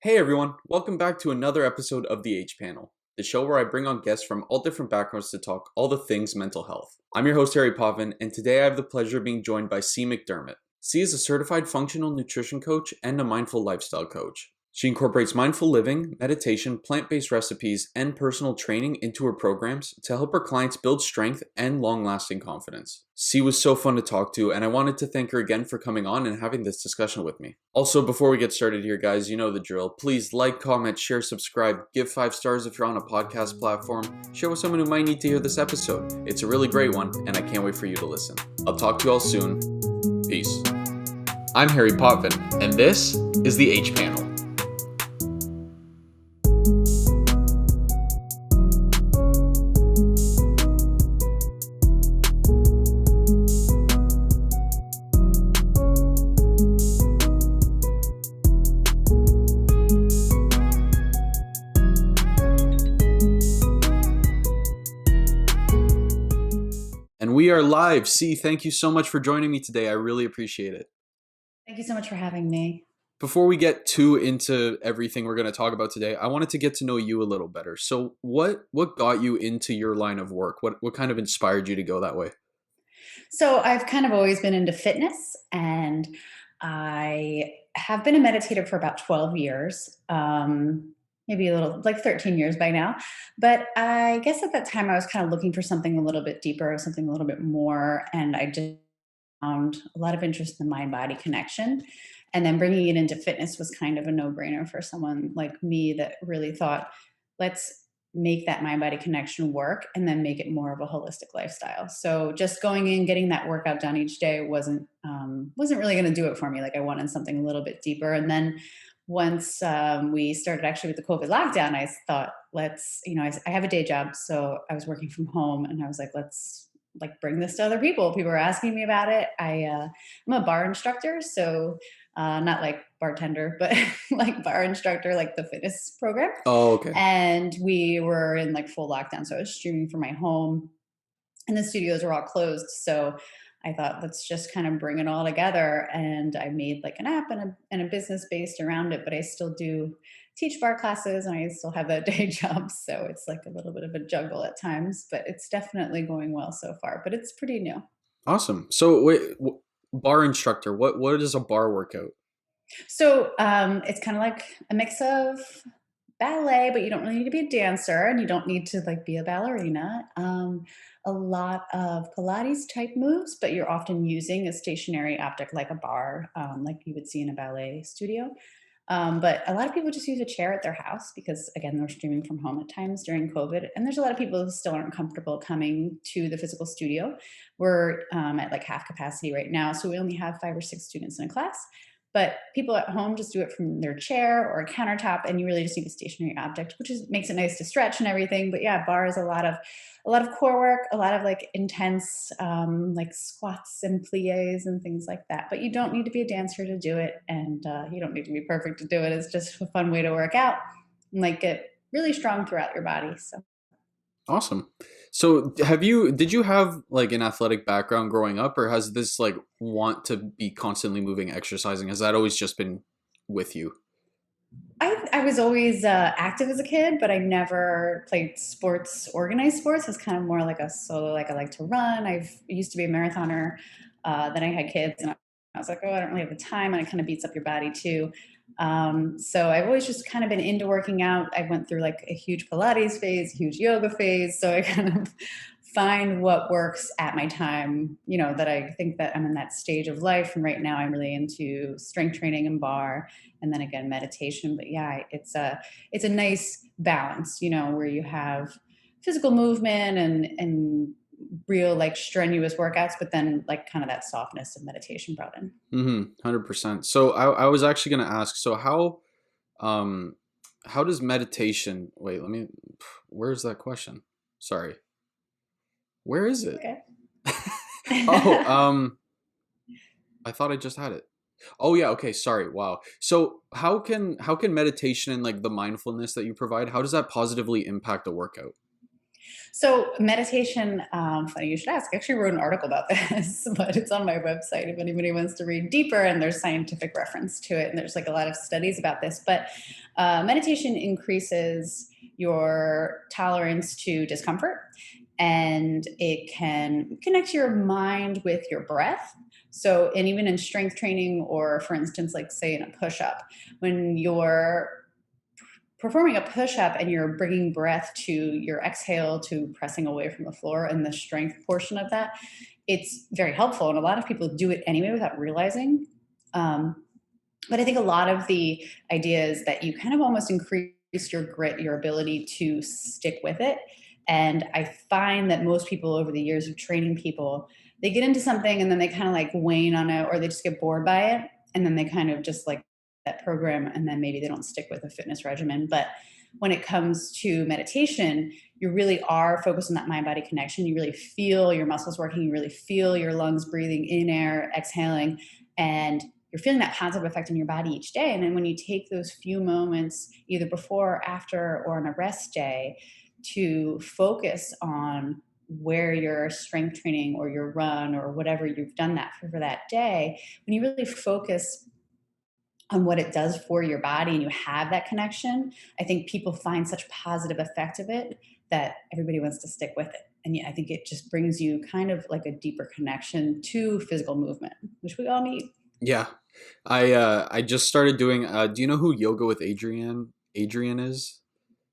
Hey everyone, welcome back to another episode of the H Panel, the show where I bring on guests from all different backgrounds to talk all the things mental health. I'm your host Harry Potvin, and today I have the pleasure of being joined by C. McDermott. C is a certified functional nutrition coach and a mindful lifestyle coach. She incorporates mindful living, meditation, plant-based recipes, and personal training into her programs to help her clients build strength and long-lasting confidence. C was so fun to talk to, and I wanted to thank her again for coming on and having this discussion with me. Also, before we get started here, guys, you know the drill. Please like, comment, share, subscribe, give 5 stars if you're on a podcast platform, share with someone who might need to hear this episode. It's a really great one, and I can't wait for you to listen. I'll talk to you all soon. Peace. I'm Harry Potvin, and this is the H Panel. And we are live. C, thank you so much for joining me today. I really appreciate it. Thank you so much for having me. Before we get too into everything we're going to talk about today, I wanted to get to know you a little better. So what got you into your line of work? What kind of inspired you to go that way? So I've kind of always been into fitness, and I have been a meditator for about 12 years, maybe a little like 13 years by now. But I guess at that time I was kind of looking for something a little bit deeper, something a little bit more, and I just found a lot of interest in the mind-body connection. And then bringing it into fitness was kind of a no-brainer for someone like me that really thought, let's make that mind-body connection work and then make it more of a holistic lifestyle. So just going in, getting that workout done each day wasn't really going to do it for me. Like I wanted something a little bit deeper. And then once we started actually with the COVID lockdown, I thought, I have a day job, so I was working from home, and I was like, let's like bring this to other people. People were asking me about it. I'm a bar instructor, so not like bartender, but like bar instructor, like the fitness program. Oh, okay. And we were in like full lockdown, so I was streaming from my home, and the studios were all closed. So I thought, let's just kind of bring it all together. And I made like an app and a business based around it, but I still do teach bar classes and I still have that day job. So it's like a little bit of a juggle at times, but it's definitely going well so far, but it's pretty new. Awesome. So wait, bar instructor, what is a bar workout? So it's kind of like a mix of ballet, but you don't really need to be a dancer and you don't need to like be a ballerina. A lot of Pilates type moves, but you're often using a stationary object like a bar, like you would see in a ballet studio. But a lot of people just use a chair at their house because, again, they're streaming from home at times during COVID. And there's a lot of people who still aren't comfortable coming to the physical studio. We're at like half capacity right now. So we only have 5 or 6 students in a class. But people at home just do it from their chair or a countertop, and you really just need a stationary object, which makes it nice to stretch and everything. But yeah, bar is a lot of core work, a lot of like intense like squats and plies and things like that. But you don't need to be a dancer to do it, and you don't need to be perfect to do it. It's just a fun way to work out and like get really strong throughout your body. So Awesome. So did you have like an athletic background growing up, or has this like want to be constantly moving, exercising, has that always just been with you? I was always active as a kid, but I never played sports, organized sports. I was kind of more like a solo, like I like to run. I used to be a marathoner. Then I had kids and I was like, oh, I don't really have the time. And it kind of beats up your body too. So I've always just kind of been into working out. I went through like a huge Pilates phase, a huge yoga phase. So I kind of find what works at my time, that I think that I'm in that stage of life. And right now I'm really into strength training and bar, and then again, meditation. But yeah, it's a nice balance, where you have physical movement and real like strenuous workouts, but then like kind of that softness of meditation brought in. 100%. So I was actually going to ask, so how does meditation, where's that question? Sorry. Where is it? Okay. Oh, I thought I just had it. Oh yeah, okay, sorry. Wow. So how can meditation and like the mindfulness that you provide, how does that positively impact a workout? So meditation, funny you should ask. I actually wrote an article about this, but it's on my website if anybody wants to read deeper. And there's scientific reference to it, and there's like a lot of studies about this. But meditation increases your tolerance to discomfort, and it can connect your mind with your breath. So, and even in strength training, or for instance, like say in a push up, when you're performing a push-up and you're bringing breath to your exhale to pressing away from the floor and the strength portion of that, it's very helpful, and a lot of people do it anyway without realizing. Um, but I think a lot of the idea is that you kind of almost increase your grit, your ability to stick with it. And I find that most people over the years of training people, they get into something and then they kind of like wane on it, or they just get bored by it. And then they kind of just like that program, and then maybe they don't stick with a fitness regimen. But when it comes to meditation, you really are focused on that mind body connection. You really feel your muscles working, you really feel your lungs breathing in air, exhaling, and you're feeling that positive effect in your body each day. And then when you take those few moments, either before or after or on a rest day, to focus on where your strength training or your run or whatever you've done that for that day, when you really focus on what it does for your body and you have that connection, I think people find such positive effect of it that everybody wants to stick with it. And yeah, I think it just brings you kind of like a deeper connection to physical movement, which we all need. Yeah, I just started doing. Do you know who Yoga with Adrian is?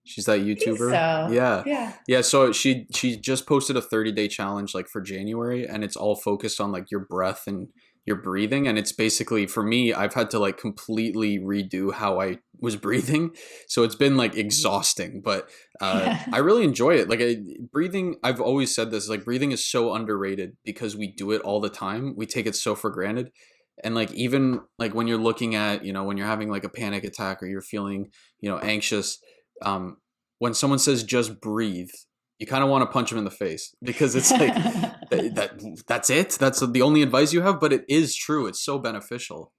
She's that I think YouTuber. so. Yeah. Yeah. Yeah, so she just posted a 30-day challenge like for January, and it's all focused on like your breath and your breathing, and it's basically for me I've had to like completely redo how I was breathing. So it's been like exhausting, but I really enjoy it. Like breathing, I've always said this, like breathing is so underrated because we do it all the time. We take it so for granted. And like even like when you're looking at, when you're having like a panic attack or you're feeling, anxious, um, when someone says just breathe, you kind of want to punch them in the face because it's like that's it. That's the only advice you have, but it is true. It's so beneficial.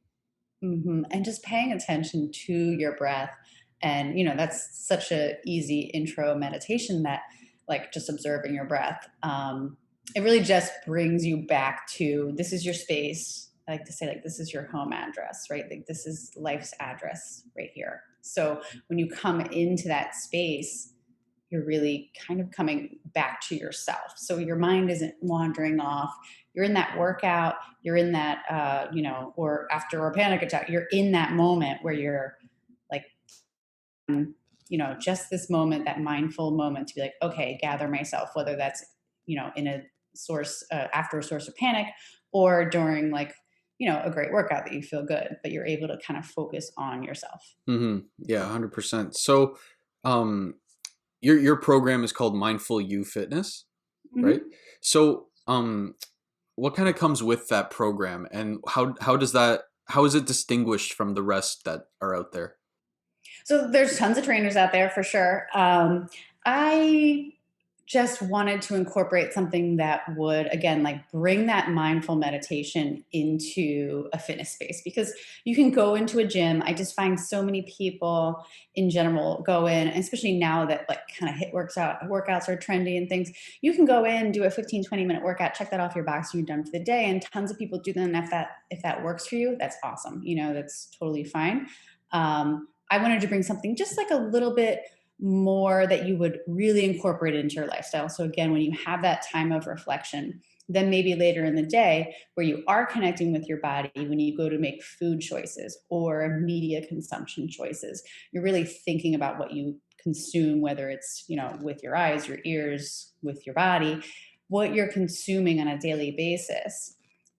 And just paying attention to your breath. And, that's such a easy intro meditation, that like just observing your breath. It really just brings you back to, this is your space. I like to say, like, this is your home address, right? Like, this is life's address right here. So when you come into that space, you're really kind of coming back to yourself. So your mind isn't wandering off. You're in that workout, you're in that, or after a panic attack, you're in that moment where you're like, just this moment, that mindful moment to be like, okay, gather myself, whether that's, in a source, after a source of panic, or during like, a great workout that you feel good, but you're able to kind of focus on yourself. Yeah, 100%. So, um, your program is called Mindful You Fitness, right? Mm-hmm. So, what kind of comes with that program, and how is it distinguished from the rest that are out there? So there's tons of trainers out there for sure. I just wanted to incorporate something that would, again, like bring that mindful meditation into a fitness space, because you can go into a gym. I just find so many people in general go in, especially now that like kind of hit workouts are trendy and things. You can go in, do a 15, 20-minute workout, check that off your box, and you're done for the day. And tons of people do that. And if that works for you, that's awesome. That's totally fine. I wanted to bring something just like a little bit more that you would really incorporate into your lifestyle. So, again, when you have that time of reflection, then maybe later in the day where you are connecting with your body, when you go to make food choices or media consumption choices, you're really thinking about what you consume, whether it's, with your eyes, your ears, with your body, what you're consuming on a daily basis.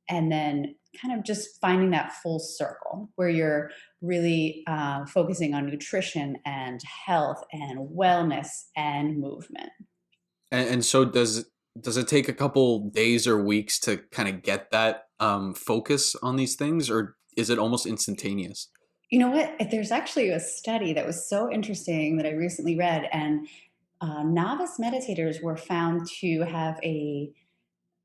And then kind of just finding that full circle where you're really focusing on nutrition and health and wellness and movement. And so does it take a couple days or weeks to kind of get that focus on these things, or is it almost instantaneous? You know what? There's actually a study that was so interesting that I recently read, and novice meditators were found to have a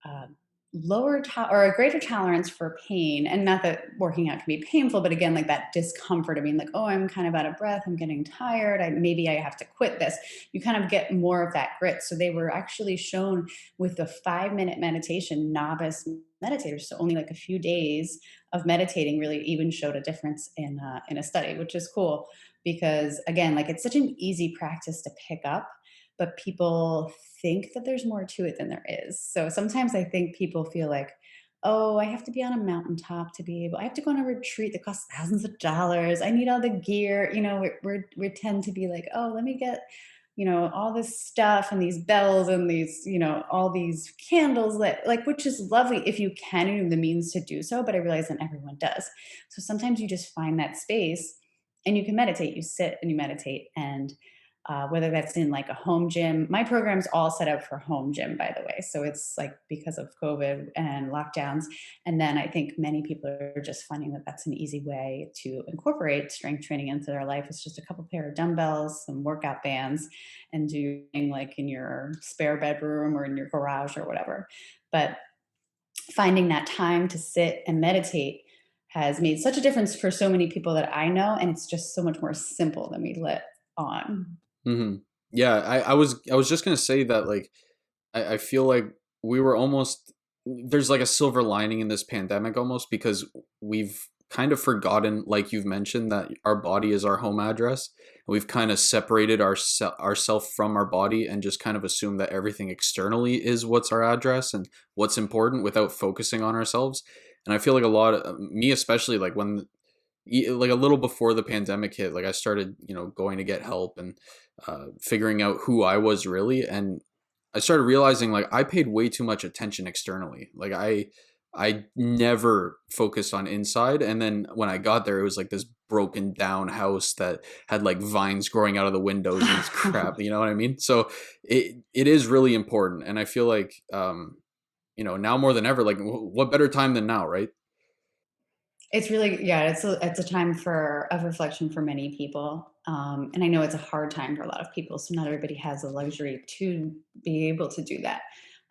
uh, or a greater tolerance for pain. And not that working out can be painful, but again, like that discomfort of being like, oh, I'm kind of out of breath, I'm getting tired, maybe I have to quit this. You kind of get more of that grit. So they were actually shown with the 5-minute meditation, novice meditators, so only like a few days of meditating really even showed a difference in a study, which is cool because again, like it's such an easy practice to pick up, but people think that there's more to it than there is. So sometimes I think people feel like, oh, I have to be on a mountaintop to be able, I have to go on a retreat that costs thousands of dollars. I need all the gear. We tend to be like, oh, let me get, all this stuff and these bells and these, all these candles that like, which is lovely if you can and you have the means to do so. But I realize that everyone does. So sometimes you just find that space and you can meditate. You sit and you meditate, and whether that's in like a home gym. My program's all set up for home gym, by the way. So it's like because of COVID and lockdowns. And then I think many people are just finding that that's an easy way to incorporate strength training into their life. It's just a couple pair of dumbbells, some workout bands, and doing like in your spare bedroom or in your garage or whatever. But finding that time to sit and meditate has made such a difference for so many people that I know. And it's just so much more simple than we let on. Hmm. Yeah, I was just gonna say that like I feel like we were almost there's like a silver lining in this pandemic almost because we've kind of forgotten, like you've mentioned, that our body is our home address. We've kind of separated ourself from our body and just kind of assumed that everything externally is what's our address and what's important without focusing on ourselves. And I feel like a lot of me, especially like when like a little before the pandemic hit, like I started, going to get help and figuring out who I was really. And I started realizing like I paid way too much attention externally. Like I never focused on inside. And then when I got there, it was like this broken down house that had like vines growing out of the windows and crap. You know what I mean? So it is really important. And I feel like, now more than ever, like what better time than now, right? It's really, yeah, it's a time of reflection for many people. And I know it's a hard time for a lot of people. So not everybody has the luxury to be able to do that.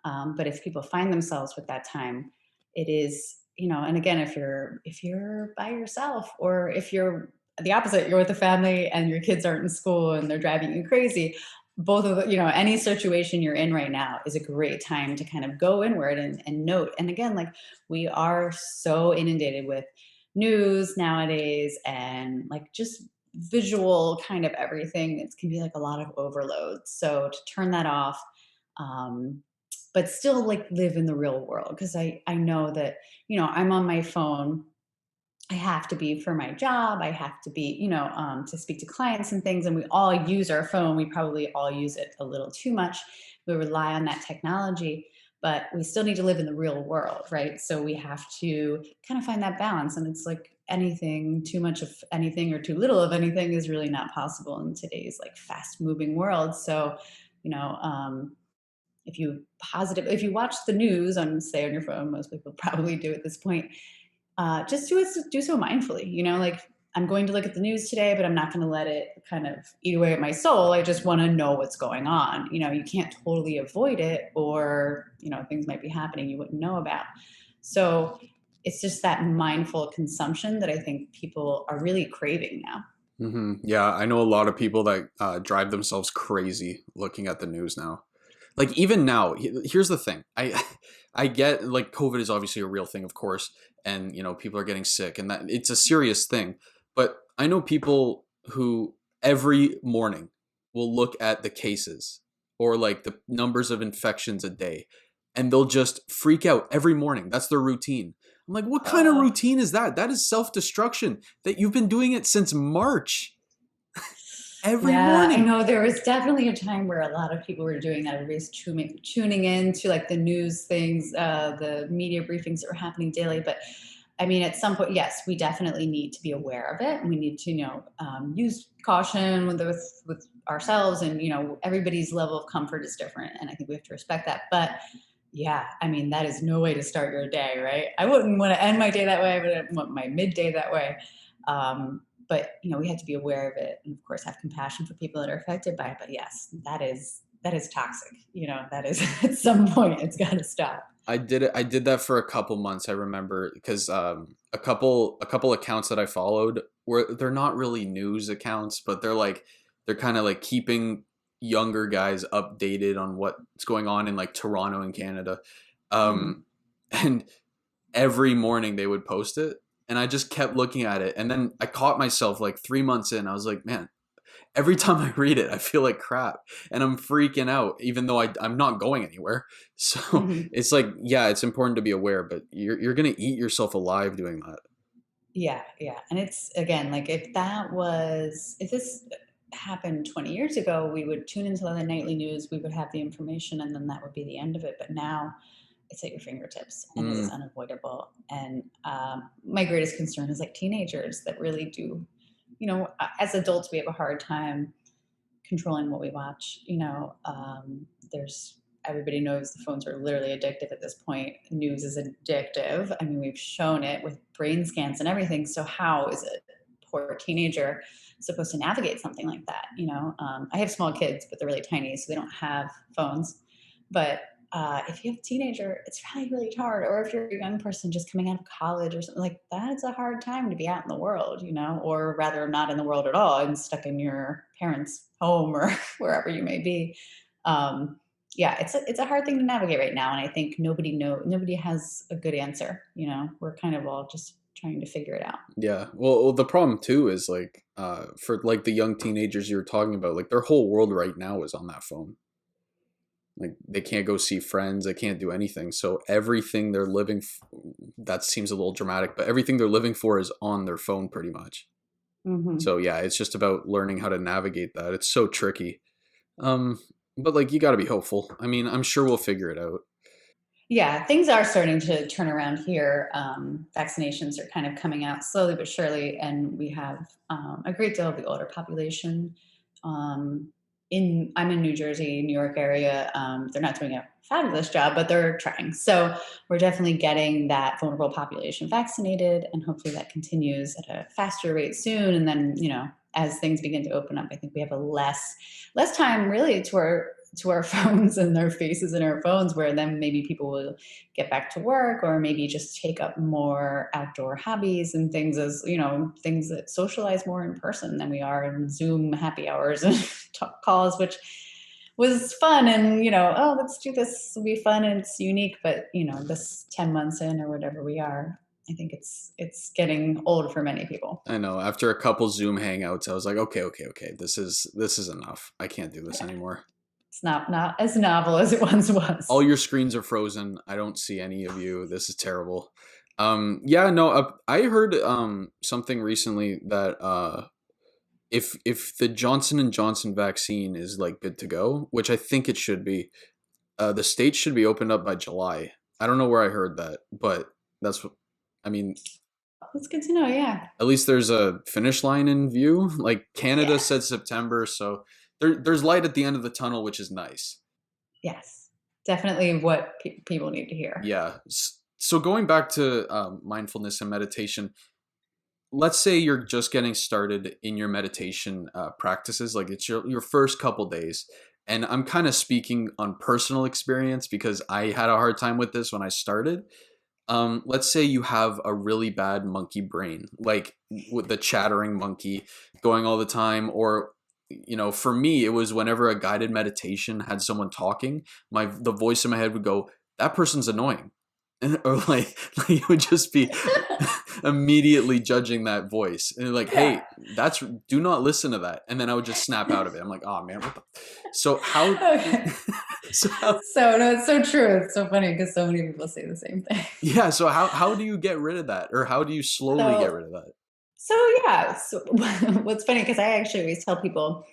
But if people find themselves with that time, it is, and again, if you're by yourself, or if you're the opposite, you're with a family and your kids aren't in school and they're driving you crazy, both of the, any situation you're in right now is a great time to kind of go inward and note. And again, like we are so inundated with news nowadays and like just visual kind of everything. It can be like a lot of overload. So to turn that off, um, but still like live in the real world. Cause I know that, I'm on my phone. I have to be for my job. I have to be, to speak to clients and things. And we all use our phone. We probably all use it a little too much. We rely on that technology, but we still need to live in the real world, right? So we have to kind of find that balance. And it's like anything, too much of anything or too little of anything is really not possible in today's like fast moving world. So, you know, if you watch the news on, say, on your phone, most people probably do at this point, just do so mindfully. Like I'm going to look at the news today, but I'm not going to let it kind of eat away at my soul. I just want to know what's going on. You can't totally avoid it, or things might be happening you wouldn't know about. So it's just that mindful consumption that I think people are really craving now. Yeah, I know a lot of people that drive themselves crazy looking at the news now. Like even now, here's the thing. I get like COVID is obviously a real thing, of course, and people are getting sick, and that it's a serious thing. But I know people who every morning will look at the cases or like the numbers of infections a day, and they'll just freak out every morning. That's their routine. I'm like, what kind of Uh, routine is that? That is self-destruction. That you've been doing it since March every Yeah, I morning. know there was definitely a time where a lot of people were doing that. Everybody's tuning in to like the news things, the media briefings that were happening daily. But I mean, at some point, yes, we definitely need to be aware of it. We need to, use caution with ourselves, and everybody's level of comfort is different, and I think we have to respect that. But yeah, I mean, that is no way to start your day, right? I wouldn't want to end my day that way. I wouldn't want my midday that way. But we have to be aware of it, and of course, have compassion for people that are affected by it. But yes, that is toxic. That is at some point it's got to stop. I did it. I did that for a couple months. I remember because a couple accounts that I followed were they're not really news accounts, but they're kind of like keeping younger guys updated on what's going on in like Toronto and Canada. Mhm. Um, and every morning they would post it, and I just kept looking at it, and then I caught myself like 3 months in. I was like, man, every time I read it, I feel like crap and I'm freaking out, even though I'm not going anywhere. So Mhm. it's like, yeah, it's important to be aware, but you're going to eat yourself alive doing that. Yeah, yeah, and it's again, like, if this happened 20 years ago, we would tune into the nightly news, we would have the information, and then that would be the end of it, but now it's at your fingertips, and it is Mm, unavoidable, and, my greatest concern is, like, teenagers that really do as adults, we have a hard time controlling what we watch. There's everybody knows the phones are literally addictive at this point. News is addictive. I mean, we've shown it with brain scans and everything. So how is a poor teenager supposed to navigate something like that? I have small kids, but they're really tiny, so they don't have phones. But if you have a teenager, it's probably really hard. Or if you're a young person just coming out of college or something like that, it's a hard time to be out in the world, or rather not in the world at all and stuck in your parents' home or wherever you may be. Um, yeah, it's a hard thing to navigate right now, and I think nobody has a good answer. We're kind of all just trying to figure it out. yeah. Well, the problem too is like, for like the young teenagers you were talking about, like their whole world right now is on that phone. Like they can't go see friends, they can't do anything. So everything they're that seems a little dramatic, but everything they're living for is on their phone pretty much. Hmm. So yeah, it's just about learning how to navigate that. It's so tricky. Um, but like you got to be hopeful. I mean, I'm sure we'll figure it out. Yeah, things are starting to turn around here. Vaccinations are kind of coming out slowly but surely, and we have a great deal of the older population. Um, I'm in New Jersey, New York area. They're not doing a fabulous job, but they're trying. So we're definitely getting that vulnerable population vaccinated, and hopefully that continues at a faster rate soon. And then, as things begin to open up, I think we have a less time really to our phones and their faces in our phones, where then maybe people will get back to work or maybe just take up more outdoor hobbies and things, as things that socialize more in person than we are in Zoom happy hours and talk calls, which was fun. And oh, let's do this, it'll be fun and it's unique, but this 10 months in or whatever we are, I think it's getting old for many people. I know. After a couple Zoom hangouts, I was like, okay, okay, okay. This is enough. I can't do this Yeah, anymore. it's not as novel as it once All was. your screens are frozen. I don't see any of you. This is terrible. Yeah, no. I heard something recently that if the Johnson & Johnson vaccine is like good to go, which I think it should be, the states should be opened up by July. I don't know where I heard that, but that's what I mean. That's good to know. Yeah. At least there's a finish line in view. Like Canada Yeah. said September, so there's light at the end of the tunnel, which is nice. Yes, definitely what people need to hear. Yeah. So going back to mindfulness and meditation, let's say you're just getting started in your meditation practices, like it's your first couple days. And I'm kind of speaking on personal experience because I had a hard time with this when I started. Let's say you have a really bad monkey brain, like with the chattering monkey going all the time, or for me, it was whenever a guided meditation had someone talking, the voice in my head would go, "That person's annoying," or like it would just be immediately judging that voice and like, Yeah. "Hey, do not listen to that," and then I would just snap out of it. I'm like, "Oh man, what the?" So how? Okay. So how? So no, it's so true. It's so funny because so many people say the same thing. Yeah. So how do you get rid of that, or how do you slowly get So rid of that? so yeah. So what's funny, because I actually always tell people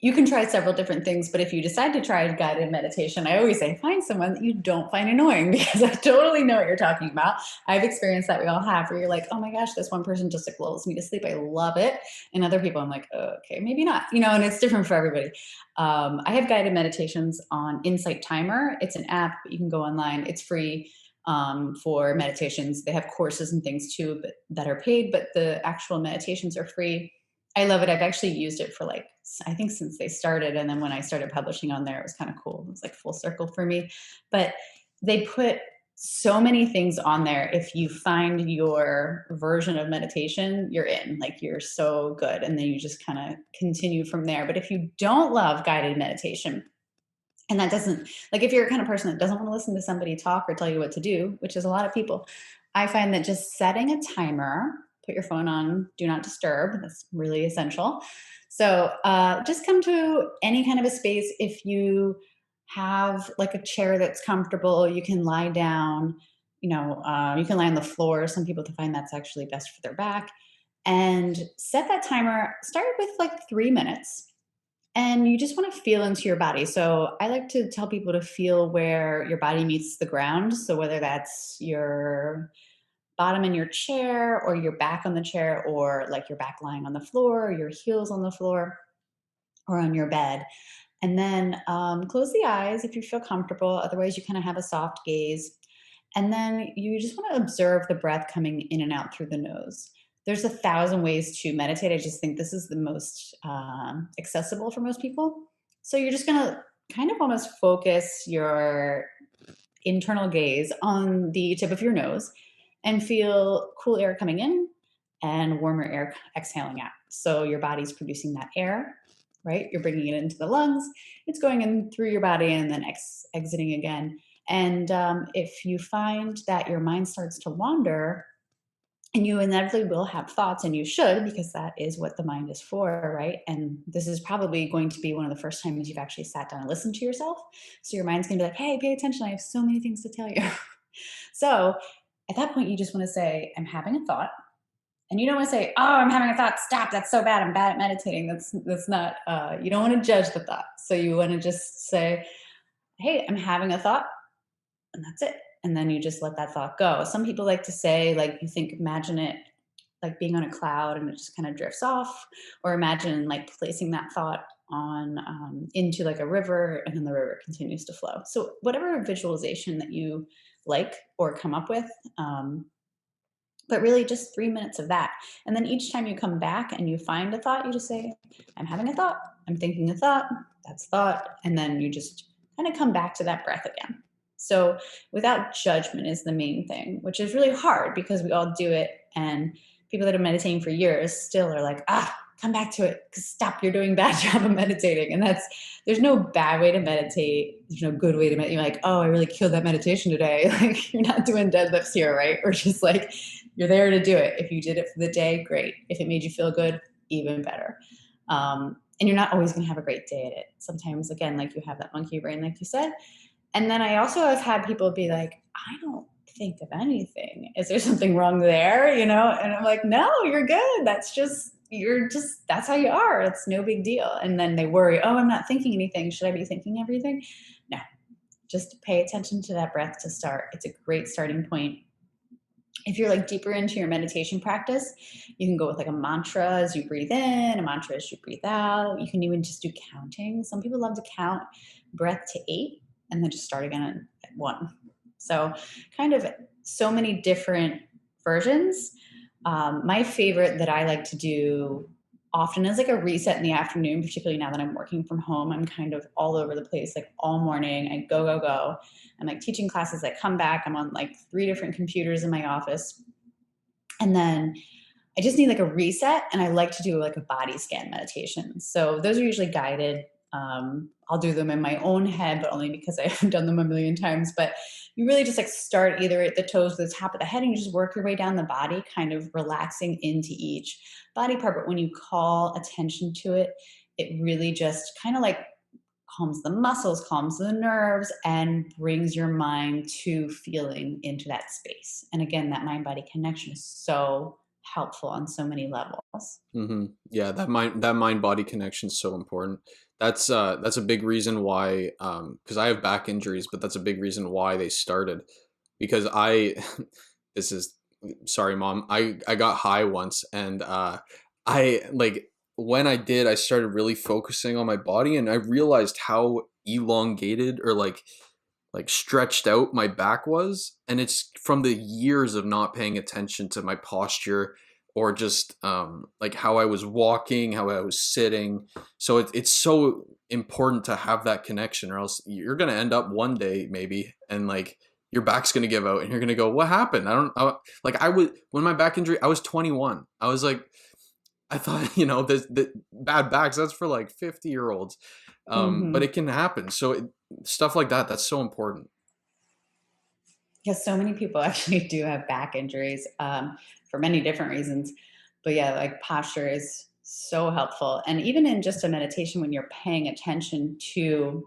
you can try several different things, but if you decide to try guided meditation, I always say find someone that you don't find annoying, because I totally know what you're talking about. I've experienced that, we all have, where you're like, oh my gosh, this one person just like lulls me to sleep. I love it. And other people, I'm like, okay, maybe not, and it's different for everybody. I have guided meditations on Insight Timer. It's an app, but you can go online. It's free for meditations. They have courses and things too, but that are paid, but the actual meditations are free. I love it. I've actually used it for like, I think since they started. And then when I started publishing on there, it was kind of cool. It was like full circle for me. But they put so many things on there. If you find your version of meditation, you're in, like you're so good. And then you just kind of continue from there. But if you don't love guided meditation, and that doesn't, like, if you're a kind of person that doesn't want to listen to somebody talk or tell you what to do, which is a lot of people, I find that just setting a timer, put your phone on do not disturb, that's really essential. So just come to any kind of a space. If you have like a chair that's comfortable, you can lie down, you can lie on the floor. Some people find that's actually best for their back. And set that timer, start with like 3 minutes, and you just want to feel into your body. So I like to tell people to feel where your body meets the ground. So whether that's your bottom in your chair or your back on the chair, or like your back lying on the floor, or your heels on the floor or on your bed. And then close the eyes if you feel comfortable. Otherwise, you kind of have a soft gaze. And then you just want to observe the breath coming in and out through the nose. There's 1,000 ways to meditate. I just think this is the most accessible for most people. So you're just going to kind of almost focus your internal gaze on the tip of your nose and feel cool air coming in and warmer air exhaling out. So your body's producing that air, right? You're bringing it into the lungs. It's going in through your body and then exiting again. And if you find that your mind starts to wander, and you inevitably will have thoughts, and you should, because that is what the mind is for, right? And this is probably going to be one of the first times you've actually sat down and listened to yourself. So your mind's going to be like, hey, pay attention. I have so many things to tell you. So at that point, you just want to say, I'm having a thought. And you don't want to say, oh, I'm having a thought. Stop. That's so bad. I'm bad at meditating. That's not, you don't want to judge the thought. So you want to just say, hey, I'm having a thought. And that's it. And then you just let that thought go. Some people like to say, like, imagine it like being on a cloud and it just kind of drifts off, or imagine like placing that thought on into like a river, and then the river continues to flow. So whatever visualization that you like or come up with, but really just 3 minutes of that. And then each time you come back and you find a thought, you just say, I'm having a thought, I'm thinking a thought, that's thought. And then you just kind of come back to that breath again. So without judgment is the main thing, which is really hard because we all do it. And people that are meditating for years still are like, come back to it. Stop, you're doing a bad job of meditating. And there's no bad way to meditate. There's no good way to meditate. You're like, oh, I really killed that meditation today. Like, you're not doing deadlifts here, right? Or just like, you're there to do it. If you did it for the day, great. If it made you feel good, even better. And you're not always going to have a great day at it. Sometimes, again, like you have that monkey brain, like you said. And then I also have had people be like, I don't think of anything. Is there something wrong there? And I'm like, no, you're good. That's how you are. It's no big deal. And then they worry, oh, I'm not thinking anything. Should I be thinking everything? No, just pay attention to that breath to start. It's a great starting point. If you're like deeper into your meditation practice, you can go with like a mantra as you breathe in, a mantra as you breathe out. You can even just do counting. Some people love to count breath to 8 and then just start again at 1. So kind of so many different versions. My favorite that I like to do often is like a reset in the afternoon, particularly now that I'm working from home. I'm kind of all over the place, like all morning. I go, go, go. I'm like teaching classes. I come back. I'm on like 3 different computers in my office. And then I just need like a reset. And I like to do like a body scan meditation. So those are usually guided. I'll do them in my own head, but only because I have done them a million times. But you really just like start either at the toes or the top of the head, and you just work your way down the body, kind of relaxing into each body part. But when you call attention to it, it really just kind of like calms the muscles, calms the nerves, and brings your mind to feeling into that space. And again, that mind-body connection is so helpful on so many levels. Mm-hmm. Yeah, that mind body connection is so important. That's a big reason why, because I have back injuries, but that's a big reason why they started. Because this is, sorry, mom, I got high once, and I like when I did, I started really focusing on my body, and I realized how elongated or like stretched out my back was, and it's from the years of not paying attention to my posture, or just like how I was walking, how I was sitting. So it's so important to have that connection, or else you're gonna end up one day maybe, and like your back's gonna give out, and you're gonna go, "What happened?" Like I was when my back injury. I was 21. I was like, I thought, the bad backs, that's for like 50-year-olds. But Hmm. it can happen. So stuff like that, that's so important. Because so many people actually do have back injuries for many different reasons. But yeah, like posture is so helpful. And even in just a meditation, when you're paying attention to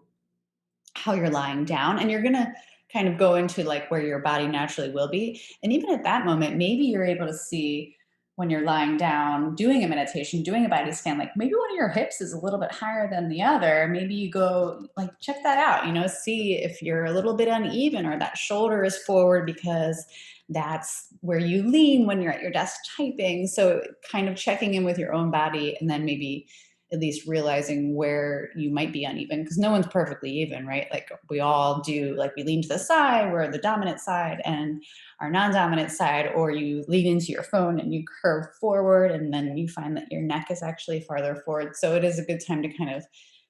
how you're lying down, and you're going to kind of go into like where your body naturally will be. And even at that moment, maybe you're able to see when you're lying down doing a meditation, doing a body scan, like maybe one of your hips is a little bit higher than the other. Maybe you go like check that out, see if you're a little bit uneven or that shoulder is forward because that's where you lean when you're at your desk typing. So kind of checking in with your own body, and then maybe at least realizing where you might be uneven, because no one's perfectly even, right? Like we all do, like we lean to the side, we're the dominant side and our non-dominant side, or you lean into your phone and you curve forward and then you find that your neck is actually farther forward. So it is a good time to kind of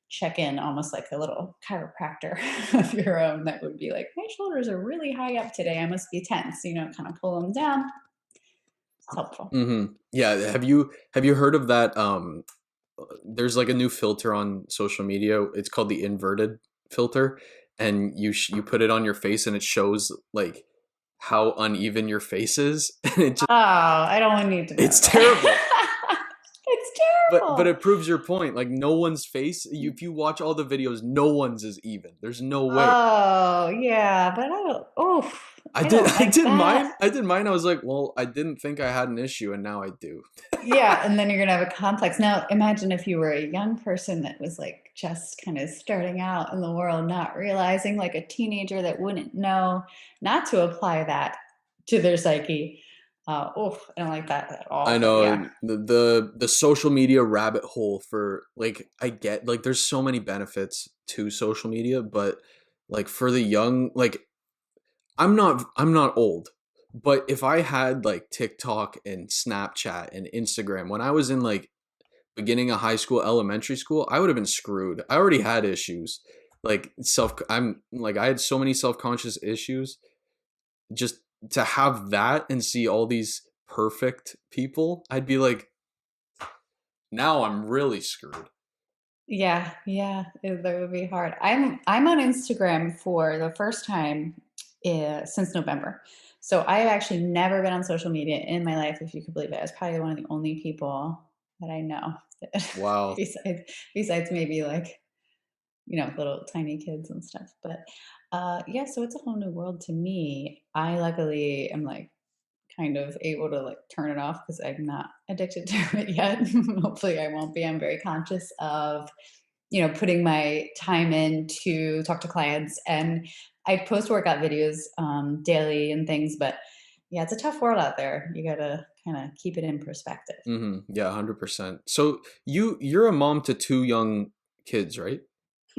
check in, almost like a little chiropractor of your own, that would be like, my shoulders are really high up today, I must be tense, kind of pull them down. It's helpful. Yeah. Have you heard of that? There's like a new filter on social media. It's called the inverted filter, and you put it on your face, and it shows like how uneven your face is, and Oh, I don't need to know it's terrible. that. It's But terrible. it proves your point. Like no one's face. If you watch all the videos, no one's is even. There's no way. Oh, yeah, but I I did. don't I like did that. mine. I did mine. I was like, well, I didn't think I had an issue, and now I do. Yeah, and then you're gonna have a complex. Now, imagine if you were a young person that was like just kind of starting out in the world, not realizing, like a teenager that wouldn't know not to apply that to their psyche. I don't like that at I all. But know yeah. the social media rabbit hole for like I get like there's so many benefits to social media, but like for the young, like I'm not old, but if I had like TikTok and Snapchat and Instagram when I was in like beginning of high school, elementary school, I would have been screwed. I already had issues. Like I'm like I had so many self-conscious issues. Just to have that and see all these perfect people, I'd be like, now I'm really screwed. Yeah, yeah, that would be hard. I'm on Instagram for the first time since November. So I have actually never been on social media in my life, if you could believe it. I was probably one of the only people that I know that Wow. besides maybe like, little tiny kids and stuff. But yeah, so it's a whole new world to me. I luckily am like kind of able to like turn it off because I'm not addicted to it yet. Hopefully I won't be. I'm very conscious of putting my time in to talk to clients, and I post workout videos daily and things. But yeah, it's a tough world out there. You got to kind of keep it in perspective. Yeah, 100%. So you're a mom to two young kids, right?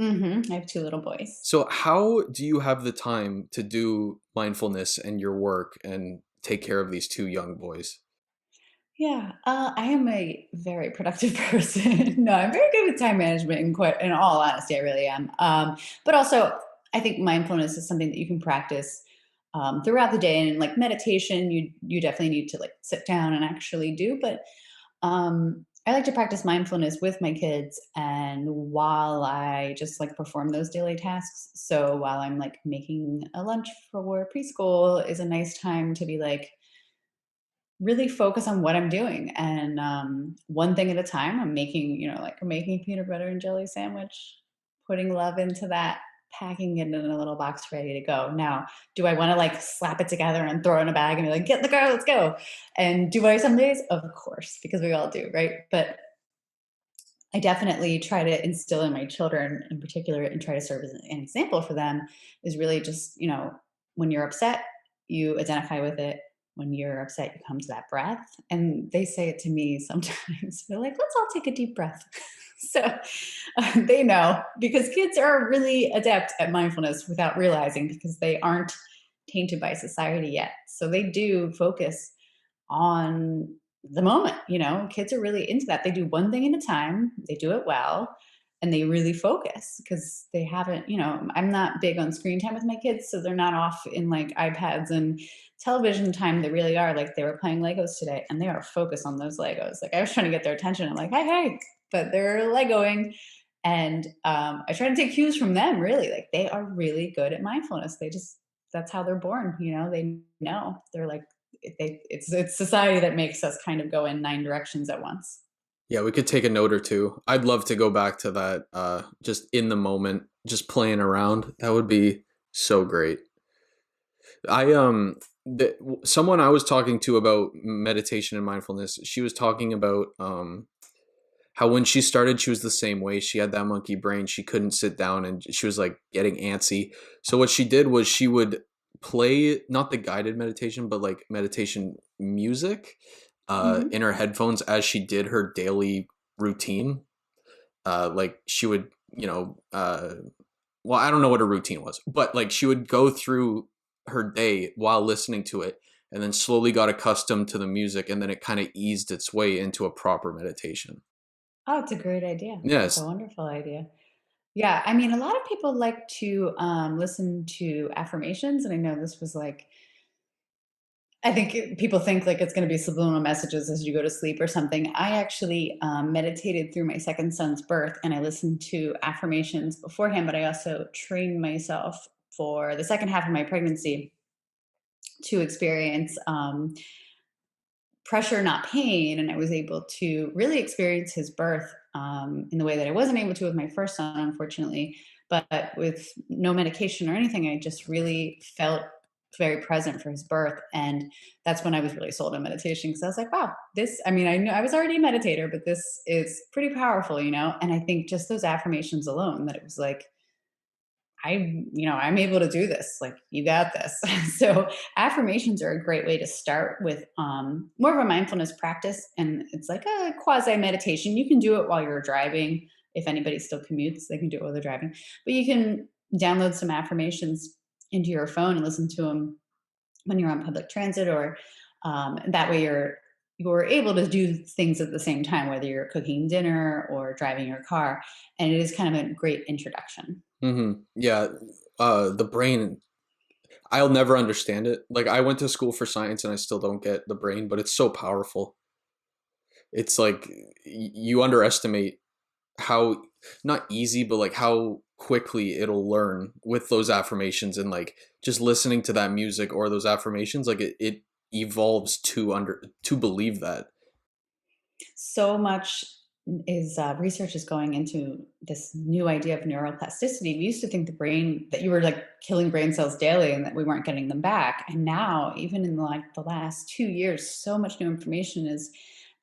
I have two little boys. So how do you have the time to do mindfulness and your work and take care of these two young boys? Yeah, I am a very productive person. No, I'm very good with time management. In all honesty, I really am. But also, I think mindfulness is something that you can practice throughout the day. And like meditation, you definitely need to like sit down and actually do. But I like to practice mindfulness with my kids, and while I just like perform those daily tasks. So while I'm like making a lunch for preschool, is a nice time to be like really focus on what I'm doing, and one thing at a time. I'm making a peanut butter and jelly sandwich, putting love into that, packing it in a little box ready to go. Now, do I want to like slap it together and throw it in a bag and be like, get in the car, let's go? And do I some days? Of course, because we all do, right? But I definitely try to instill in my children in particular, and try to serve as an example for them, is really just, when you're upset, you identify with it. When you're upset, you come to that breath. And they say it to me sometimes. They're like, let's all take a deep breath. So they know, because kids are really adept at mindfulness without realizing, because they aren't tainted by society yet. So they do focus on the moment. Kids are really into that. They do one thing at a time, they do it well, and they really focus because they haven't, I'm not big on screen time with my kids, so they're not off in like iPads and television time. They really are like they were playing Legos today and they are focused on those Legos. Like I was trying to get their attention. I'm like, hey, but they're Legoing. And I try to take cues from them, really. Like they are really good at mindfulness. That's how they're born. They know. They're like, it's society that makes us kind of go in nine directions at once. Yeah, we could take a note or two. I'd love to go back to that, just in the moment, just playing around. That would be so great. I someone I was talking to about meditation and mindfulness, she was talking about how when she started, she was the same way. She had that monkey brain. She couldn't sit down, and she was like getting antsy. So what she did was she would play not the guided meditation, but like meditation music Hmm. in her headphones as she did her daily routine. Like she would, well, I don't know what her routine was, but like she would go through her day while listening to it, and then slowly got accustomed to the music, and then it kind of eased its way into a proper meditation. Oh, it's a great idea. It's a Yes. wonderful idea. Yeah, I mean, a lot of people like to listen to affirmations, and I know this was like, I think people think like it's going to be subliminal messages as you go to sleep or something. I actually meditated through my second son's birth, and I listened to affirmations beforehand, but I also trained myself for the second half of my pregnancy to experience pressure, not pain. And I was able to really experience his birth in the way that I wasn't able to with my first son, unfortunately. But with no medication or anything, I just really felt very present for his birth. And that's when I was really sold on meditation because I was like, wow, I mean, I knew I was already a meditator, but this is pretty powerful. And I think just those affirmations alone, that it was like, I'm able to do this. Like, you got this. So affirmations are a great way to start with more of a mindfulness practice. And it's like a quasi meditation. You can do it while you're driving. If anybody still commutes, they can do it while they're driving. But you can download some affirmations into your phone and listen to them when you're on public transit, or that way you're able to do things at the same time, whether you're cooking dinner or driving your car. And it is kind of a great introduction. Yeah. The brain, I'll never understand it. Like I went to school for science and I still don't get the brain, but it's so powerful. It's like you underestimate how not easy, but like how quickly it'll learn with those affirmations, and like just listening to that music or those affirmations, like it evolves to believe that. So much is research is going into this new idea of neuroplasticity. We used to think the brain, that you were like killing brain cells daily and that we weren't getting them back. And now, even in like the last 2 years, so much new information is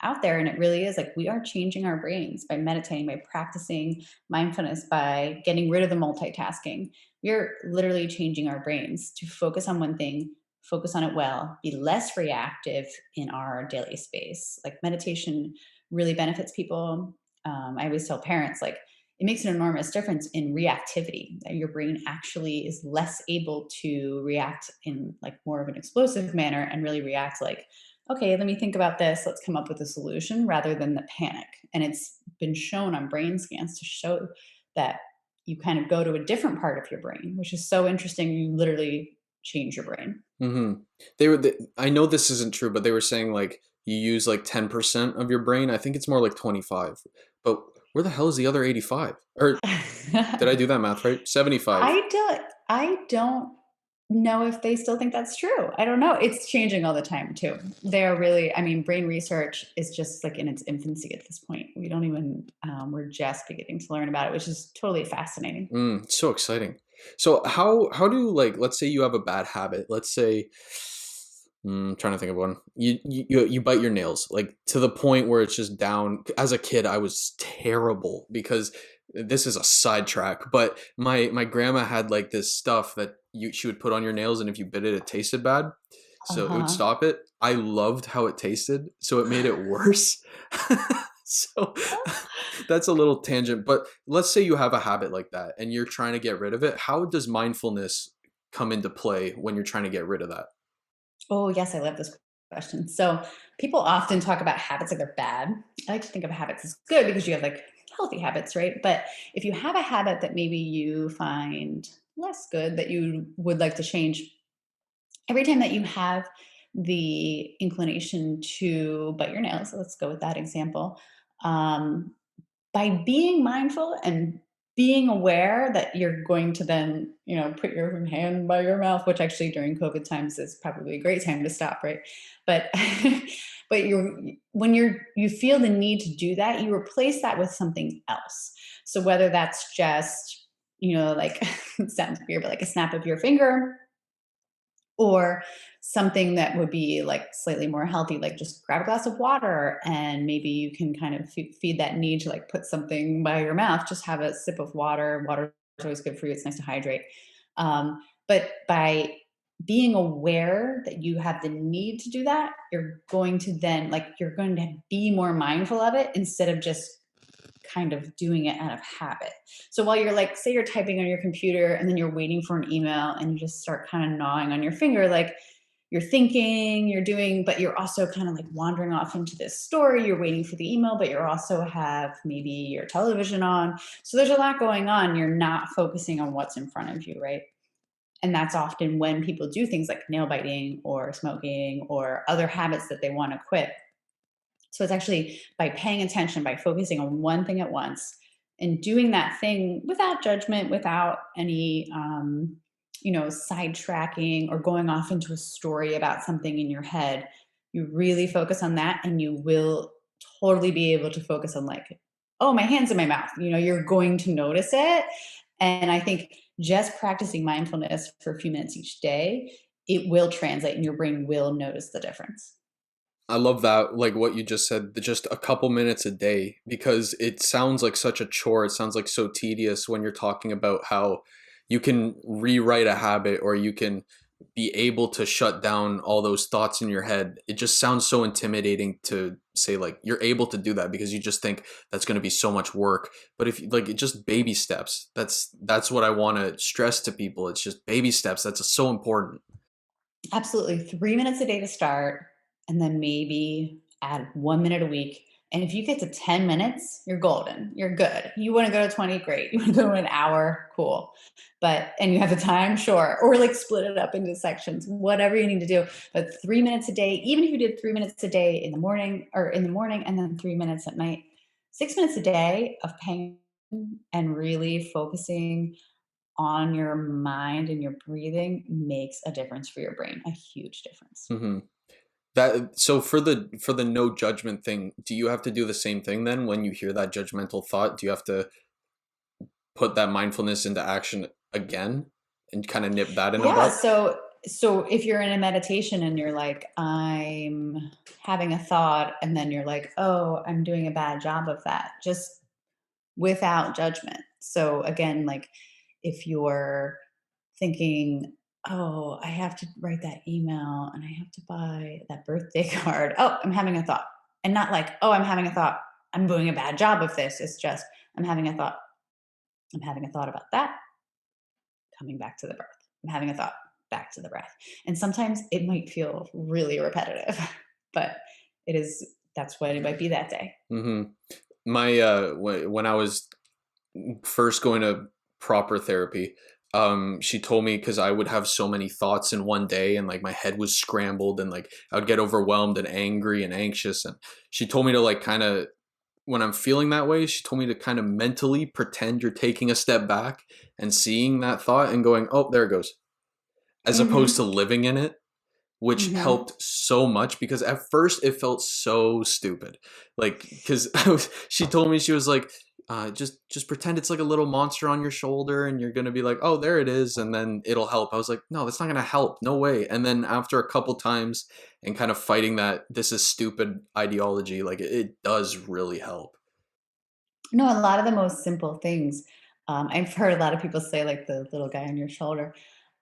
out there. And it really is like we are changing our brains by meditating, by practicing mindfulness, by getting rid of the multitasking. We're literally changing our brains to focus on one thing, focus on it well, be less reactive in our daily space. Like meditation really benefits people. I always tell parents, like, it makes an enormous difference in reactivity, that your brain actually is less able to react in like more of an explosive manner and really react like, okay, let me think about this, let's come up with a solution, rather than the panic. And it's been shown on brain scans to show that you kind of go to a different part of your brain, which is so interesting. You literally change your brain. hmm I know this isn't true, but they were saying like you use like 10% of your brain. I think it's more like 25. But where the hell is the other 85? Or did I do that math right? 75. I don't know if they still think that's true. I don't know. It's changing all the time too. They're really, I mean, brain research is just like in its infancy at this point. We don't even, we're just beginning to learn about it, which is totally fascinating. So exciting. So how do, like, let's say you have a bad habit. Let's say trying to think of one. You bite your nails, like to the point where it's just down. As a kid, I was terrible because this is a sidetrack, but my grandma had like this stuff that she would put on your nails, and if you bit it, it tasted bad, Uh so it would huh. stop it. I loved how it tasted, so it made it worse. So that's a little tangent, but let's say you have a habit like that and you're trying to get rid of it. How does mindfulness come into play when you're trying to get rid of that? Oh, yes, I love this question. So people often talk about habits like they're bad. I like to think of habits as good because you have like healthy habits, right? But if you have a habit that maybe you find less good that you would like to change, every time that you have the inclination to bite your nails, let's go with that example, um, by being mindful and being aware that you're going to then, put your hand by your mouth, which actually during COVID times is probably a great time to stop, right? But but you feel the need to do that, you replace that with something else. So whether that's just, like it sounds weird, but like a snap of your finger, or something that would be like slightly more healthy, like just grab a glass of water and maybe you can kind of feed that need to like put something by your mouth. Just have a sip of water. Water is always good for you. It's nice to hydrate. But by being aware that you have the need to do that, you're going to then, like, you're going to be more mindful of it instead of just kind of doing it out of habit. So while you're, like, say you're typing on your computer and then you're waiting for an email and you just start kind of gnawing on your finger, like, you're thinking, you're doing, but you're also kind of like wandering off into this story. You're waiting for the email, but you're also have maybe your television on. So there's a lot going on. You're not focusing on what's in front of you, right? And that's often when people do things like nail biting or smoking or other habits that they want to quit. So it's actually by paying attention, by focusing on one thing at once and doing that thing without judgment, without any, sidetracking or going off into a story about something in your head. You really focus on that and you will totally be able to focus on, like, oh, my hand's in my mouth. You're going to notice it. And I think just practicing mindfulness for a few minutes each day, it will translate and your brain will notice the difference. I love that, like what you just said, just a couple minutes a day, because it sounds like such a chore. It sounds like so tedious when you're talking about how you can rewrite a habit or you can be able to shut down all those thoughts in your head. It just sounds so intimidating to say like you're able to do that because you just think that's going to be so much work. But if like it just baby steps, that's what I want to stress to people. It's just baby steps. That's so important. Absolutely. 3 minutes a day to start, and then maybe add 1 minute a week. And if you get to 10 minutes, you're golden. You're good. You want to go to 20, great. You want to go to an hour, cool. And you have the time, sure. Or like split it up into sections, whatever you need to do. But 3 minutes a day, even if you did 3 minutes a day in the morning and then 3 minutes at night, 6 minutes a day of paying and really focusing on your mind and your breathing makes a difference for your brain, a huge difference. Hmm. That so for the no judgment thing, do you have to do the same thing then when you hear that judgmental thought? Do you have to put that mindfulness into action again and kind of nip that in the Yeah, bud? so if you're in a meditation and you're like, I'm having a thought, and then you're like, oh, I'm doing a bad job of that, just without judgment. So again, like, if you're thinking, oh, I have to write that email and I have to buy that birthday card. Oh, I'm having a thought. And not like, oh, I'm having a thought. I'm doing a bad job of this. It's just, I'm having a thought. I'm having a thought about that, coming back to the breath. I'm having a thought, back to the breath. And sometimes it might feel really repetitive, but that's what it might be that day. Hmm. My when I was first going to proper therapy, she told me because I would have so many thoughts in one day and like my head was scrambled and like I would get overwhelmed and angry and anxious, and she told me to like kind of when I'm feeling that way, she told me to kind of mentally pretend you're taking a step back and seeing that thought and going, oh, there it goes, as opposed to Mm-hmm. living in it, which Mm-hmm. helped so much because at first it felt so stupid. Like, because she told me, she was like, just pretend it's like a little monster on your shoulder and you're going to be like, oh, there it is. And then it'll help. I was like, no, that's not going to help. No way. And then after a couple times and kind of fighting that this is stupid ideology, like it does really help. No, a lot of the most simple things. I've heard a lot of people say, like the little guy on your shoulder.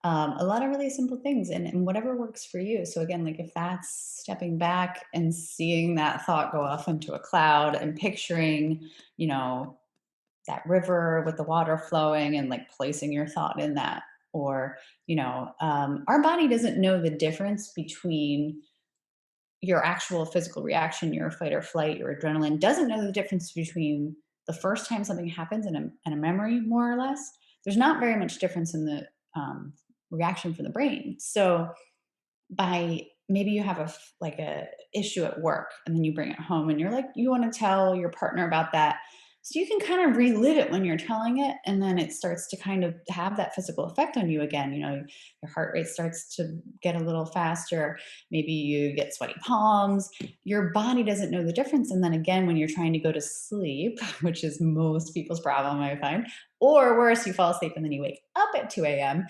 A lot of really simple things, and whatever works for you. So again, like if that's stepping back and seeing that thought go off into a cloud and picturing, you know, that river with the water flowing and like placing your thought in that, or our body doesn't know the difference between your actual physical reaction, your fight or flight, your adrenaline doesn't know the difference between the first time something happens in a memory, more or less, there's not very much difference in the reaction from the brain. So by maybe you have like a issue at work and then you bring it home and you're like you want to tell your partner about that, so you can kind of relive it when you're telling it, and then it starts to kind of have that physical effect on you again. Your heart rate starts to get a little faster, maybe you get sweaty palms, your body doesn't know the difference. And then again, when you're trying to go to sleep, which is most people's problem, I find, or worse, you fall asleep and then you wake up at 2 a.m.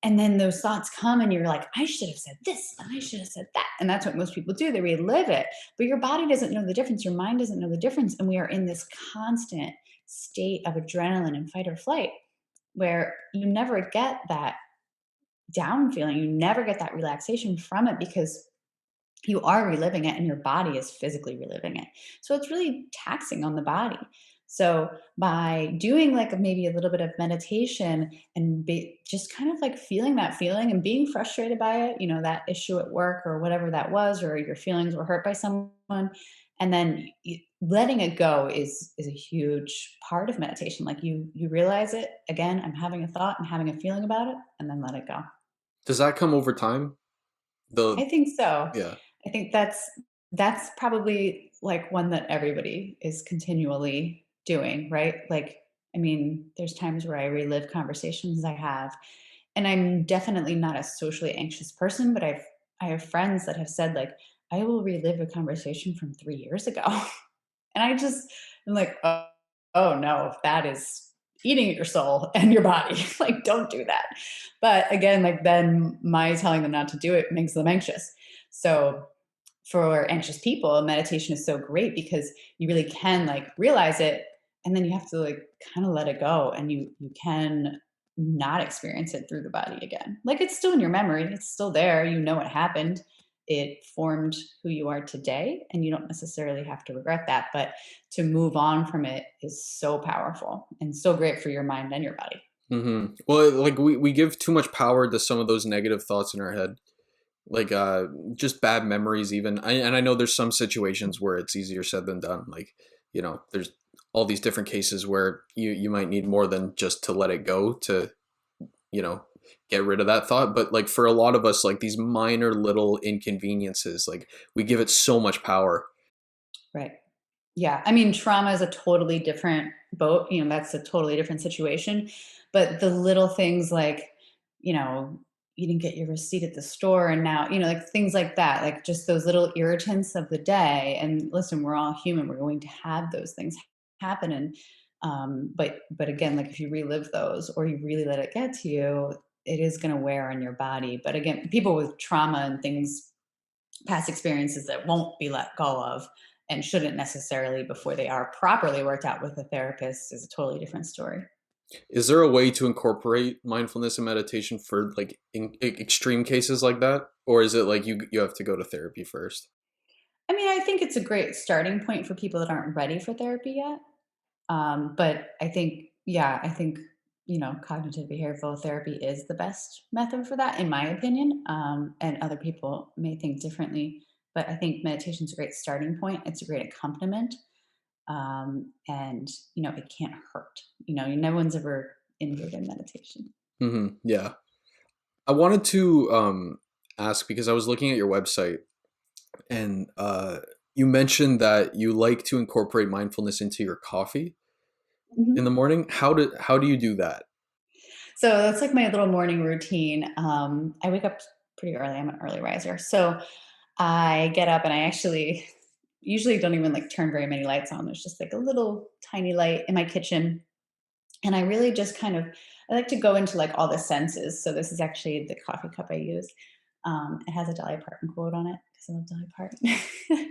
And then those thoughts come and you're like, I should have said this and I should have said that. And that's what most people do. They relive it. But your body doesn't know the difference. Your mind doesn't know the difference. And we are in this constant state of adrenaline and fight or flight where you never get that down feeling. You never get that relaxation from it because you are reliving it and your body is physically reliving it. So it's really taxing on the body. So by doing like maybe a little bit of meditation and just kind of like feeling that feeling and being frustrated by it, that issue at work or whatever that was, or your feelings were hurt by someone, and then letting it go is a huge part of meditation. Like you realize it again, I'm having a thought, I'm having a feeling about it, and then let it go. Does that come over time? I The think so. Yeah. I think that's probably like one that everybody is continually doing, right? Like, I mean, there's times where I relive conversations I have, and I'm definitely not a socially anxious person, but I have friends that have said like, I will relive a conversation from 3 years ago. And I just am like, oh no, that is eating at your soul and your body. Like, don't do that. But again, like then my telling them not to do it makes them anxious. So for anxious people, meditation is so great because you really can like realize it, and then you have to like kind of let it go, and you can not experience it through the body again. Like it's still in your memory, it's still there, you know what happened. It formed who you are today, and you don't necessarily have to regret that, but to move on from it is so powerful and so great for your mind and your body. Well, like we give too much power to some of those negative thoughts in our head, like just bad memories even. And I know there's some situations where it's easier said than done. Like, there's all these different cases where you might need more than just to let it go to, you know, get rid of that thought. But like for a lot of us, like these minor little inconveniences, like we give it so much power. Right. Yeah, I mean, trauma is a totally different boat, that's a totally different situation, but the little things like, you know, you didn't get your receipt at the store and now, like things like that, like just those little irritants of the day. And listen, we're all human, we're going to have those things happen. And but again, like if you relive those or you really let it get to you, it is going to wear on your body. But again, people with trauma and things, past experiences that won't be let go of and shouldn't necessarily before they are properly worked out with a therapist is a totally different story. Is there a way to incorporate mindfulness and meditation for like extreme cases like that, or is it like you have to go to therapy first? I mean, I think it's a great starting point for people that aren't ready for therapy yet. But I think, yeah, I think, cognitive behavioral therapy is the best method for that, in my opinion. And other people may think differently. But I think meditation is a great starting point. It's a great accompaniment. And, it can't hurt. No one's ever injured in meditation. Yeah. I wanted to ask because I was looking at your website and you mentioned that you like to incorporate mindfulness into your coffee in the Mhm. morning. How do you do that? So that's like my little morning routine. I wake up pretty early. I'm an early riser. So I get up and I actually usually don't even like turn very many lights on. There's just like a little tiny light in my kitchen. And I really just I like to go into like all the senses. So this is actually the coffee cup I use. It has a Dolly Parton quote on it because I love Dolly Parton.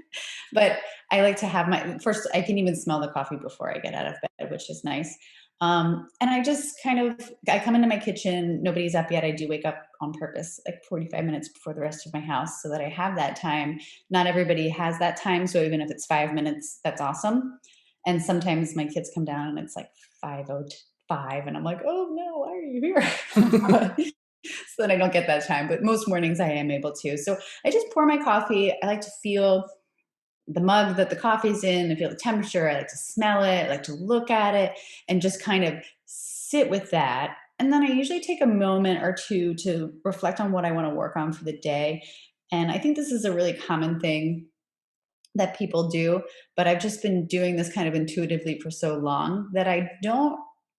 But I like to have my first, I can even smell the coffee before I get out of bed, which is nice. And I just I come into my kitchen, nobody's up yet. I do wake up on purpose, like 45 minutes before the rest of my house so that I have that time. Not everybody has that time. So even if it's 5 minutes, that's awesome. And sometimes my kids come down and it's like 5:05 and I'm like, "Oh no, why are you here?" But so that I don't get that time, but most mornings I am able to. So I just pour my coffee. I like to feel the mug that the coffee's in, I feel the temperature, I like to smell it, I like to look at it, and just kind of sit with that. And then I usually take a moment or two to reflect on what I want to work on for the day. And I think this is a really common thing that people do, but I've just been doing this kind of intuitively for so long that I don't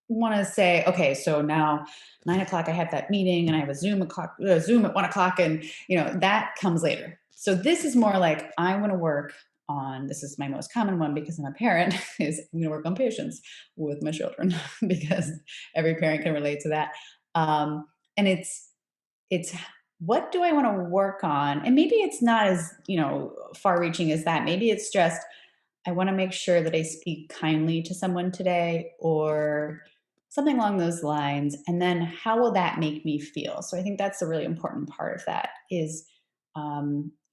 want to say, okay, so now 9 o'clock I have that meeting and I have a Zoom at 1 o'clock, and that comes later. So this is more like I want to work on. This is my most common one because I'm a parent. Is I'm going to work on patience with my children because every parent can relate to that. And it's what do I want to work on? And maybe it's not as, far reaching as that. Maybe it's just I want to make sure that I speak kindly to someone today or something along those lines. And then how will that make me feel? So I think that's a really important part of that is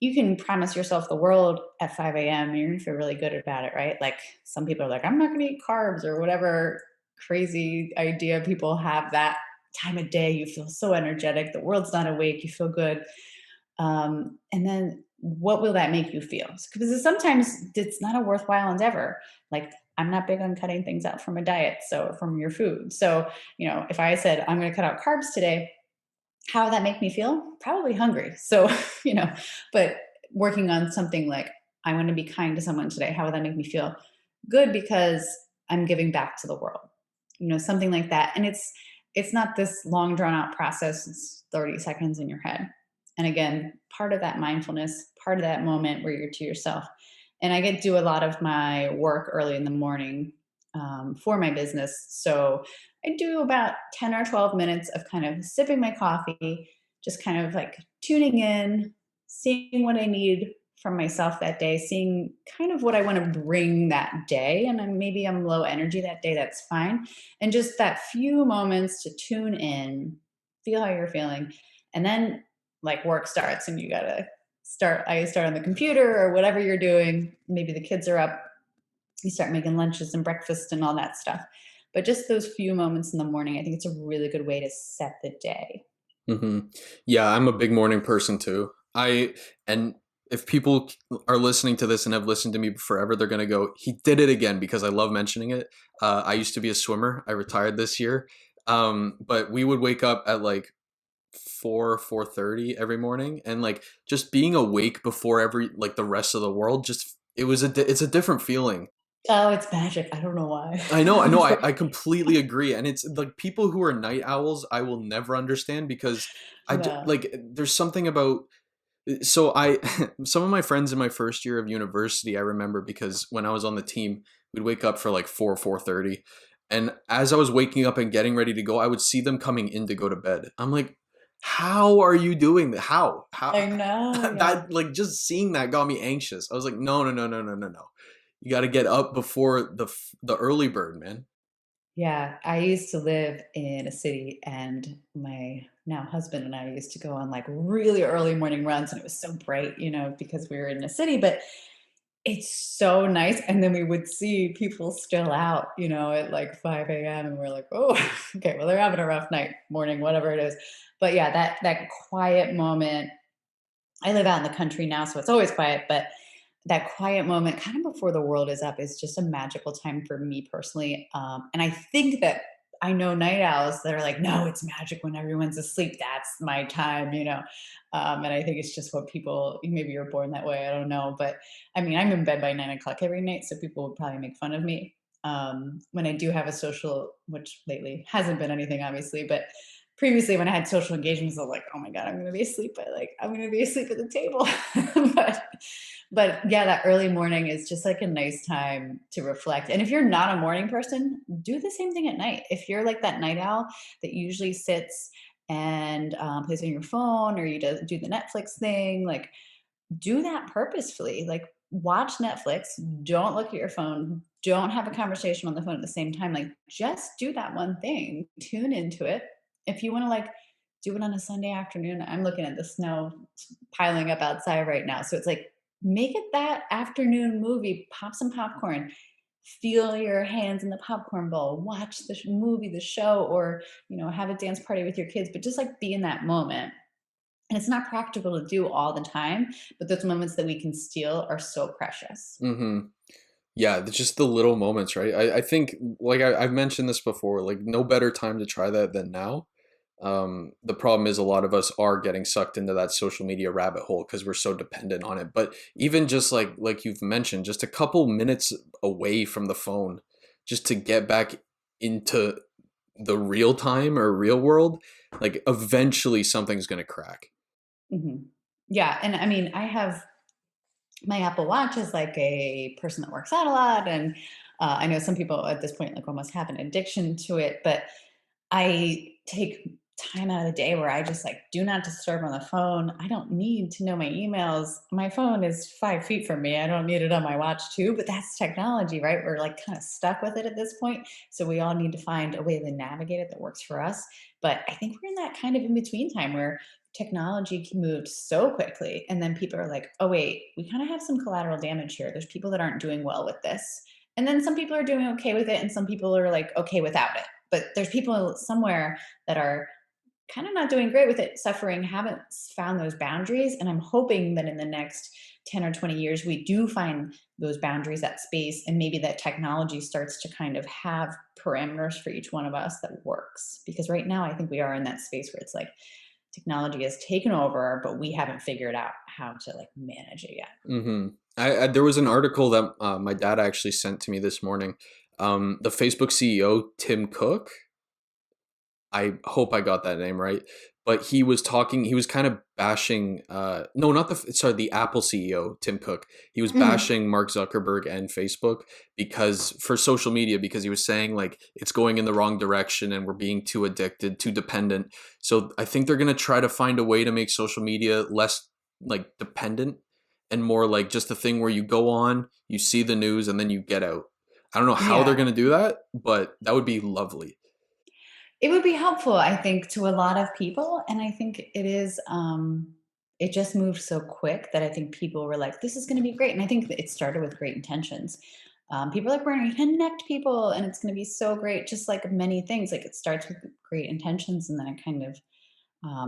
you can promise yourself the world at 5 a.m. and you're gonna feel really good about it, right? Like some people are like, I'm not gonna eat carbs or whatever crazy idea people have that time of day. You feel so energetic, the world's not awake, you feel good. And then what will that make you feel? Because sometimes it's not a worthwhile endeavor. Like I'm not big on cutting things out from a diet, so from your food. So, if I said I'm going to cut out carbs today, how would that make me feel? Probably hungry. So, you know, but working on something like I want to be kind to someone today, how would that make me feel? Good because I'm giving back to the world. Something like that. And it's not this long drawn out process. It's 30 seconds in your head. And again, part of that mindfulness, part of that moment where you're to yourself. And I get to do a lot of my work early in the morning for my business. So I do about 10 or 12 minutes of kind of sipping my coffee, just kind of like tuning in, seeing what I need from myself that day, seeing kind of what I want to bring that day. And then maybe I'm low energy that day, that's fine. And just that few moments to tune in, feel how you're feeling. And then like work starts and you got to I start on the computer or whatever you're doing. Maybe the kids are up, you start making lunches and breakfast and all that stuff. But just those few moments in the morning, I think it's a really good way to set the day. Hmm. Yeah, I'm a big morning person too. And if people are listening to this and have listened to me forever, they're gonna go, he did it again because I love mentioning it. I used to be a swimmer. I retired this year. But we would wake up at like 4:30 every morning, and like just being awake before every like the rest of the world, just it's a different feeling. Oh, it's magic. I don't know why. I know, I completely agree. And it's like people who are night owls, I will never understand because No. like, there's something about, so I, some of my friends in my first year of university, I remember because when I was on the team, we'd wake up for like 4:30. And as I was waking up and getting ready to go, I would see them coming in to go to bed. I'm like, how are you doing that? How, I know. Yeah. that, like, just seeing that got me anxious. I was like, no, no, no, no, no, no, no. You got to get up before the early bird, man. Yeah. I used to live in a city and my now husband and I used to go on like really early morning runs and it was so bright, because we were in a city, but it's so nice. And then we would see people still out, at like 5 a.m. and we're like, oh, okay, well, they're having a rough night, morning, whatever it is. But yeah, that quiet moment. I live out in the country now, so it's always quiet, but that quiet moment kind of before the world is up is just a magical time for me personally. And I think that I know night owls that are like, no, it's magic when everyone's asleep. That's my time. And I think it's just what people, maybe you're born that way. I don't know. But I mean, I'm in bed by 9 o'clock every night. So people would probably make fun of me when I do have a social, which lately hasn't been anything, obviously. But previously when I had social engagements, I was like, oh my God, I'm gonna be asleep at the table. but but yeah, that early morning is just like a nice time to reflect. And if you're not a morning person, do the same thing at night. If you're like that night owl that usually sits and plays on your phone or you do the Netflix thing, like do that purposefully. Like watch Netflix, don't look at your phone, don't have a conversation on the phone at the same time. Like just do that one thing, tune into it. If you want to like do it on a Sunday afternoon, I'm looking at the snow piling up outside right now. So it's like make it that afternoon movie, pop some popcorn, feel your hands in the popcorn bowl, watch the movie, the show, or have a dance party with your kids, but just like be in that moment And it's not practical to do all the time, but those moments that we can steal are so precious. Mm-hmm. Yeah, just the little moments, right? I think, like I've mentioned this before, like no better time to try that than now. The problem is a lot of us are getting sucked into that social media rabbit hole because we're so dependent on it. But even just like you've mentioned, just a couple minutes away from the phone, just to get back into the real time or real world, like eventually something's gonna crack. Mhm. Yeah, and I mean, I have my Apple Watch is like a person that works out a lot, and I know some people at this point like almost have an addiction to it. But I take time out of the day where I just like do not disturb on the phone. I don't need to know my emails. My phone is 5 feet from me. I don't need it on my watch too. But that's technology, right? We're like kind of stuck with it at this point. So we all need to find a way to navigate it that works for us. But I think we're in that kind of in between time where technology can move so quickly, and then people are like, oh wait, we kind of have some collateral damage here. There's people that aren't doing well with this, and then some people are doing okay with it, and some people are like okay without it. But there's people somewhere that are kind of not doing great with it, suffering, haven't found those boundaries. And I'm hoping that in the next 10 or 20 years, we do find those boundaries, that space, and maybe that technology starts to kind of have parameters for each one of us that works. Because right now, I think we are in that space where it's like technology has taken over, but we haven't figured out how to like manage it yet. Mm-hmm. There was an article that my dad actually sent to me this morning. The Facebook CEO Tim Cook, I hope I got that name right. But he was talking, he was kind of bashing, no, not the Apple CEO, Tim Cook. He was Mhm. bashing Mark Zuckerberg and Facebook because for social media, because he was saying like it's going in the wrong direction and we're being too addicted, too dependent. So I think they're going to try to find a way to make social media less like dependent and more like just a thing where you go on, you see the news, and then you get out. I don't know how they're Yeah. going to do that, but that would be lovely. It would be helpful, I think, to a lot of people, and I think it is, it just moved so quick that I think people were like, "This is gonna be great," and I think that it started with great intentions. People are like, "We're gonna connect people, and it's gonna be so great," just like many things, like, it starts with great intentions, and then it kind of,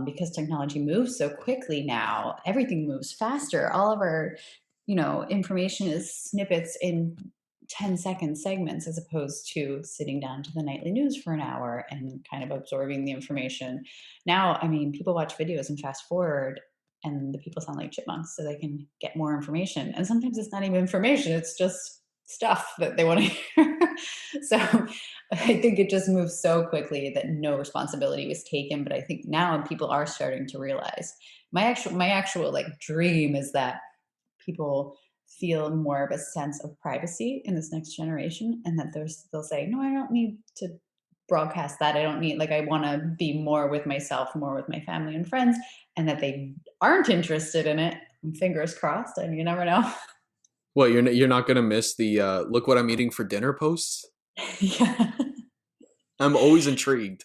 because technology moves so quickly now, everything moves faster. All of our, information is snippets in 10-second segments as opposed to sitting down to the nightly news for an hour and kind of absorbing the information. Now, I mean, people watch videos and fast forward, and the people sound like chipmunks so they can get more information. And sometimes it's not even information, it's just stuff that they want to hear. So I think it just moves so quickly that no responsibility was taken. But I think now people are starting to realize my actual like dream is that people feel more of a sense of privacy in this next generation, and that they'll say, no, I don't need to broadcast that. I don't need, like, I want to be more with myself, more with my family and friends, and that they aren't interested in it. Fingers crossed. And you never know. Well, you're not gonna miss the look what I'm eating for dinner posts. Yeah. I'm always intrigued.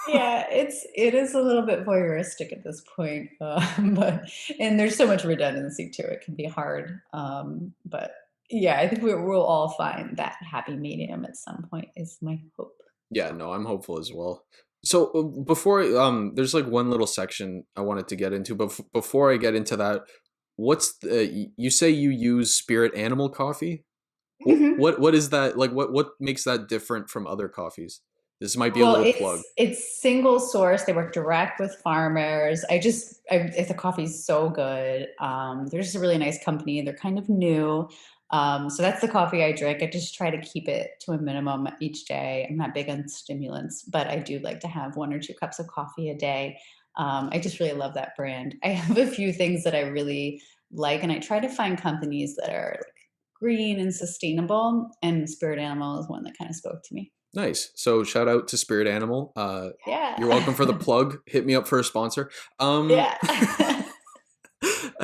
Yeah, it is a little bit voyeuristic at this point, but and there's so much redundancy to it. It can be hard, but yeah, I think we'll all find that happy medium at some point. Is my hope. Yeah, no, I'm hopeful as well. So before there's like one little section I wanted to get into, but before I get into that, you say you use Spirit Animal coffee? Mhm. What is that like? What makes that different from other coffees? This might be a Well, little it's plug. it's single source. They work direct with farmers. The coffee's so good. They're just a really nice company. They're kind of new. So that's the coffee I drink. I just try to keep it to a minimum each day. I'm not big on stimulants, but I do like to have 1 or 2 cups of coffee a day. I just really love that brand. I have a few things that I really like, and I try to find companies that are like green and sustainable. And Spirit Animal is one that kind of spoke to me. Nice. So shout out to Spirit Animal. You're welcome for the Yeah. plug. Hit me up for a sponsor. Yeah.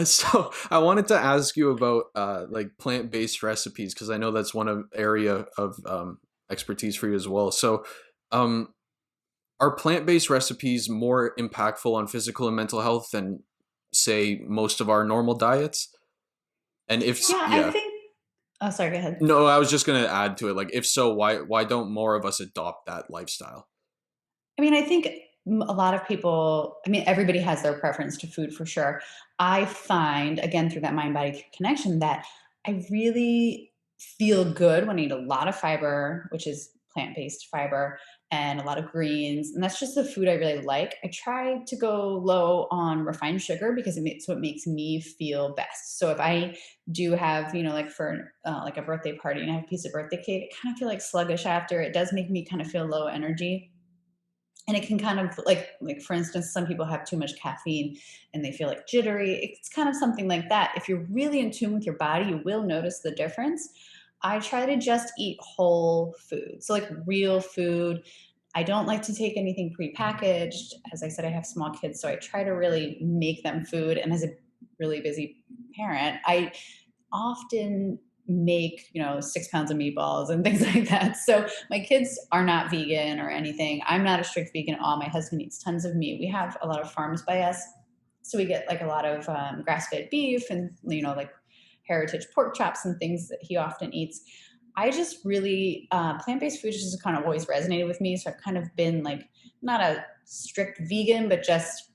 So I wanted to ask you about like plant-based recipes because I know that's one of area of expertise for you as well. So um, are plant-based recipes more impactful on physical and mental health than say most of our normal diets? And Yeah, I yeah, think oh, sorry, go ahead. no, I was just gonna add to it. Like, if so, why don't more of us adopt that lifestyle? I mean, I think a lot of people, I mean, everybody has their preference to food for sure. I find, again, through that mind body connection, that I really feel good when I eat a lot of fiber, which is plant based fiber, and a lot of greens. And that's just the food I really like. I try to go low on refined sugar because it makes me feel best. So if I do have, like for like a birthday party and I have a piece of birthday cake, I kind of feel like sluggish after. It does make me kind of feel low energy, and it can kind of like for instance, some people have too much caffeine and they feel like jittery. It's kind of something like that. If you're really in tune with your body, you will notice the difference. I try to just eat whole food, so like real food. I don't like to take anything prepackaged. As I said, I have small kids, so I try to really make them food. And as a really busy parent, I often make 6 pounds of meatballs and things like that. So my kids are not vegan or anything. I'm not a strict vegan at all. My husband eats tons of meat. We have a lot of farms by us, so we get like a lot of grass-fed beef and like heritage pork chops and things that he often eats. I just really plant-based food just kind of always resonated with me, so I've kind of been like not a strict vegan, but just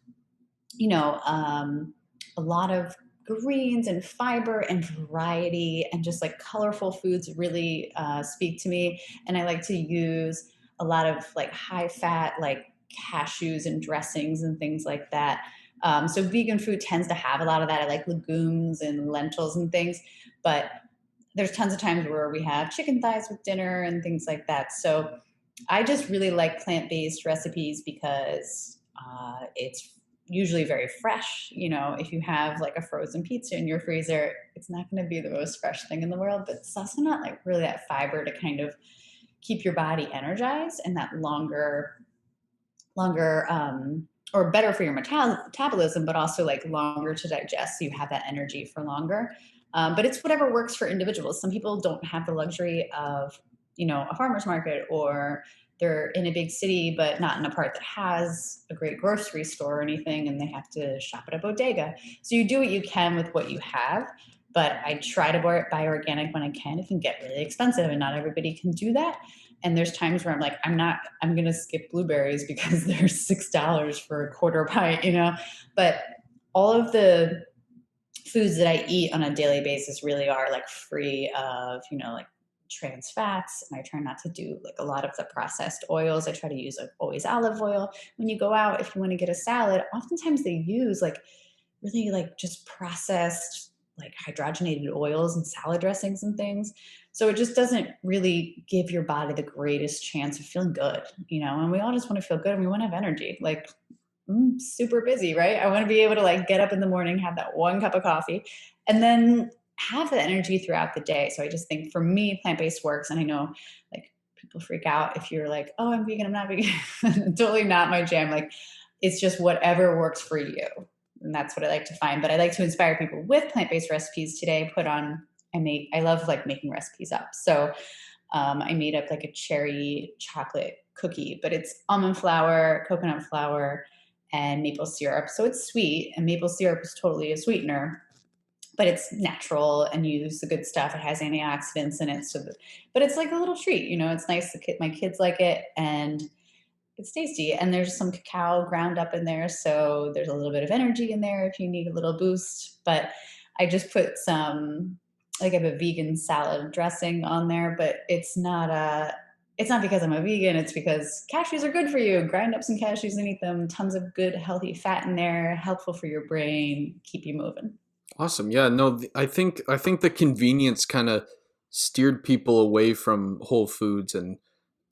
you know, um, a lot of greens and fiber and variety and just like colorful foods really speak to me. And I like to use a lot of like high fat, like cashews and dressings and things like that. So vegan food tends to have a lot of that. I like legumes and lentils and things, but there's tons of times where we have chicken thighs with dinner and things like that. So I just really like plant-based recipes because it's usually very fresh. If you have like a frozen pizza in your freezer, it's not going to be the most fresh thing in the world, but it's also not like really that fiber to kind of keep your body energized and that longer, or better for your metabolism, but also like longer to digest. So you have that energy for longer. But it's whatever works for individuals. Some people don't have the luxury of, a farmer's market, or they're in a big city, but not in a part that has a great grocery store or anything, and they have to shop at a bodega. So you do what you can with what you have. But I try to buy organic when I can. It can get really expensive, and not everybody can do that. And there's times where I'm like, I'm going to skip blueberries because they're $6 for a quarter pint. But all of the foods that I eat on a daily basis really are like free of, like trans fats. And I try not to do like a lot of the processed oils. I try to use like always olive oil. When you go out, if you want to get a salad, oftentimes they use like really like just processed like hydrogenated oils and salad dressings and things. So it just doesn't really give your body the greatest chance of feeling good, and we all just want to feel good and we want to have energy. Like, super busy, right? I want to be able to like get up in the morning, have that one cup of coffee, and then have the energy throughout the day. So I just think for me, plant-based works. And I know like people freak out if you're like, oh, I'm vegan, I'm not vegan. Totally not my jam. Like, it's just whatever works for you. And that's what I like to find. But I like to inspire people with plant-based recipes. Today I love like making recipes up. So I made up like a cherry chocolate cookie, but it's almond flour, coconut flour, and maple syrup. So it's sweet, and maple syrup is totally a sweetener, but it's natural and you use the good stuff. It has antioxidants in it. But it's like a little treat, it's nice. My kids like it, and it's tasty. And there's some cacao ground up in there. So there's a little bit of energy in there if you need a little boost. But I just put some, like I have a vegan salad dressing on there, but it's not because I'm a vegan. It's because cashews are good for you. Grind up some cashews and eat them. Tons of good, healthy fat in there, helpful for your brain, keep you moving. Awesome. Yeah, no, I think the convenience kind of steered people away from whole foods and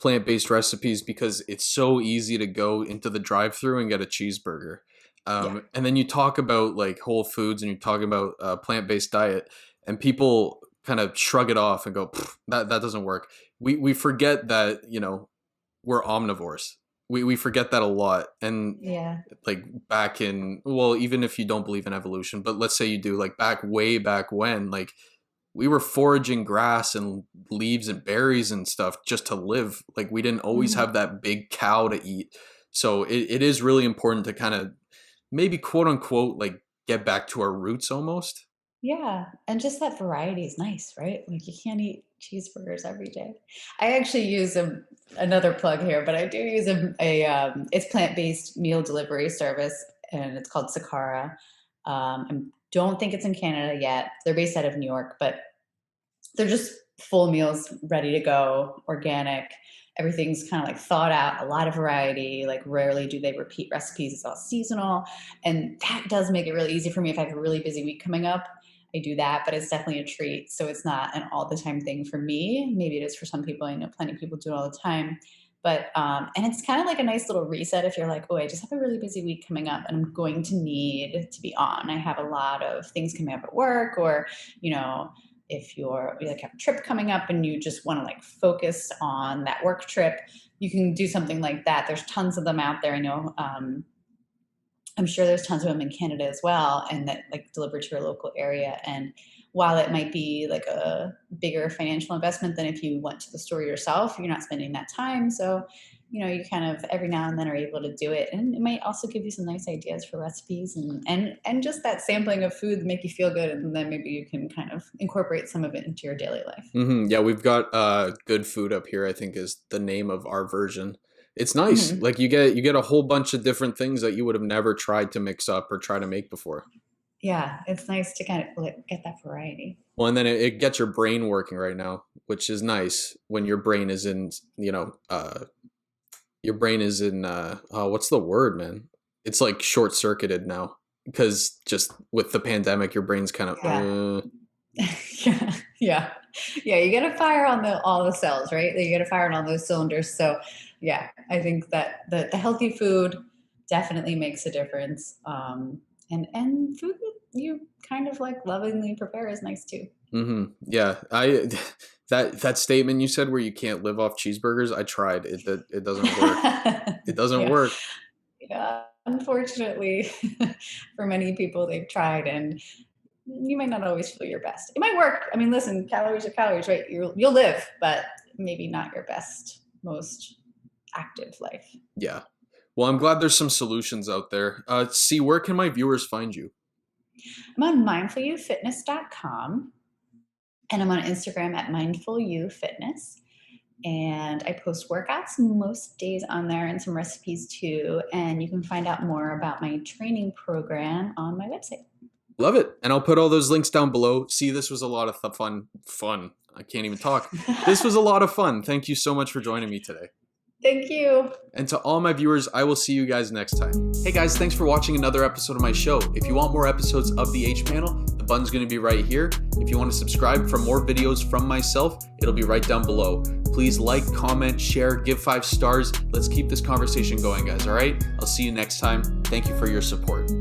plant-based recipes because it's so easy to go into the drive-through and get a cheeseburger. Yeah. And then you talk about like whole foods and you're talking about plant-based diet, and people kind of shrug it off and go, that doesn't work. We forget that, we're omnivores. We forget that a lot. And Yeah. like back in, well, even if you don't believe in evolution, but let's say you do, like way back when, like we were foraging grass and leaves and berries and stuff just to live. Like we didn't always Mhm. have that big cow to eat. So it is really important to kind of maybe quote unquote like get back to our roots almost. Yeah, and just that variety is nice, right? Like you can't eat cheeseburgers every day. I actually use another plug here, but I do use it's plant-based meal delivery service, and it's called Sakara. I don't think it's in Canada yet. They're based out of New York, but they're just full meals ready to go, organic. Everything's kind of like thought out, a lot of variety. Like rarely do they repeat recipes. It's all seasonal. And that does make it really easy for me if I have a really busy week coming up. I do that, but it's definitely a treat. So it's not an all the time thing for me. Maybe it is for some people. I know plenty of people do it all the time. But and it's kind of like a nice little reset if you're like, oh, I just have a really busy week coming up and I'm going to need to be on. I have a lot of things coming up at work, or if you like have a trip coming up and you just want to like focus on that work trip, you can do something like that. There's tons of them out there. I know, I'm sure there's tons of them in Canada as well, and that like delivered to your local area. And while it might be like a bigger financial investment than if you went to the store yourself, you're not spending that time. So, you kind of every now and then are able to do it. And it might also give you some nice ideas for recipes and just that sampling of food that make you feel good. And then maybe you can kind of incorporate some of it into your daily life. Yeah, we've got Good Food up here, I think is the name of our version. It's nice. Mhm. Like you get a whole bunch of different things that you would have never tried to mix up or try to make before. Yeah, it's nice to kind of like, get that variety. Well, and then it gets your brain working right now, which is nice when your brain is in, your brain is in, oh, what's the word, man? It's like short circuited now because just with the pandemic, your brain's kind of, Yeah. Yeah, yeah, yeah. You got to fire on all the cells, right? You got to fire on all those cylinders. So, yeah, I think that the healthy food definitely makes a difference. And food that you kind of like lovingly prepare is nice too. Yeah, that statement you said where you can't live off cheeseburgers, I tried. It doesn't work. It doesn't Yeah, work. yeah. Unfortunately, for many people, they've tried, and you might not always feel your best. It might work. I mean, listen, calories are calories, right? You'll live, but maybe not your best, most active life. Yeah. Well, I'm glad there's some solutions out there. See, where can my viewers find you? I'm on mindfulyoufitness.com, and I'm on Instagram at mindfulyoufitness. And I post workouts most days on there and some recipes too. And you can find out more about my training program on my website. Love it. And I'll put all those links down below. See, this was a lot of fun. I can't even talk. This was a lot of fun. Thank you so much for joining me today. Thank you. And to all my viewers, I will see you guys next time. Hey guys, thanks for watching another episode of my show. If you want more episodes of the H Panel, the button's going to be right here. If you want to subscribe for more videos from myself, it'll be right down below. Please like, comment, share, give 5 stars. Let's keep this conversation going, guys, all right? I'll see you next time. Thank you for your support.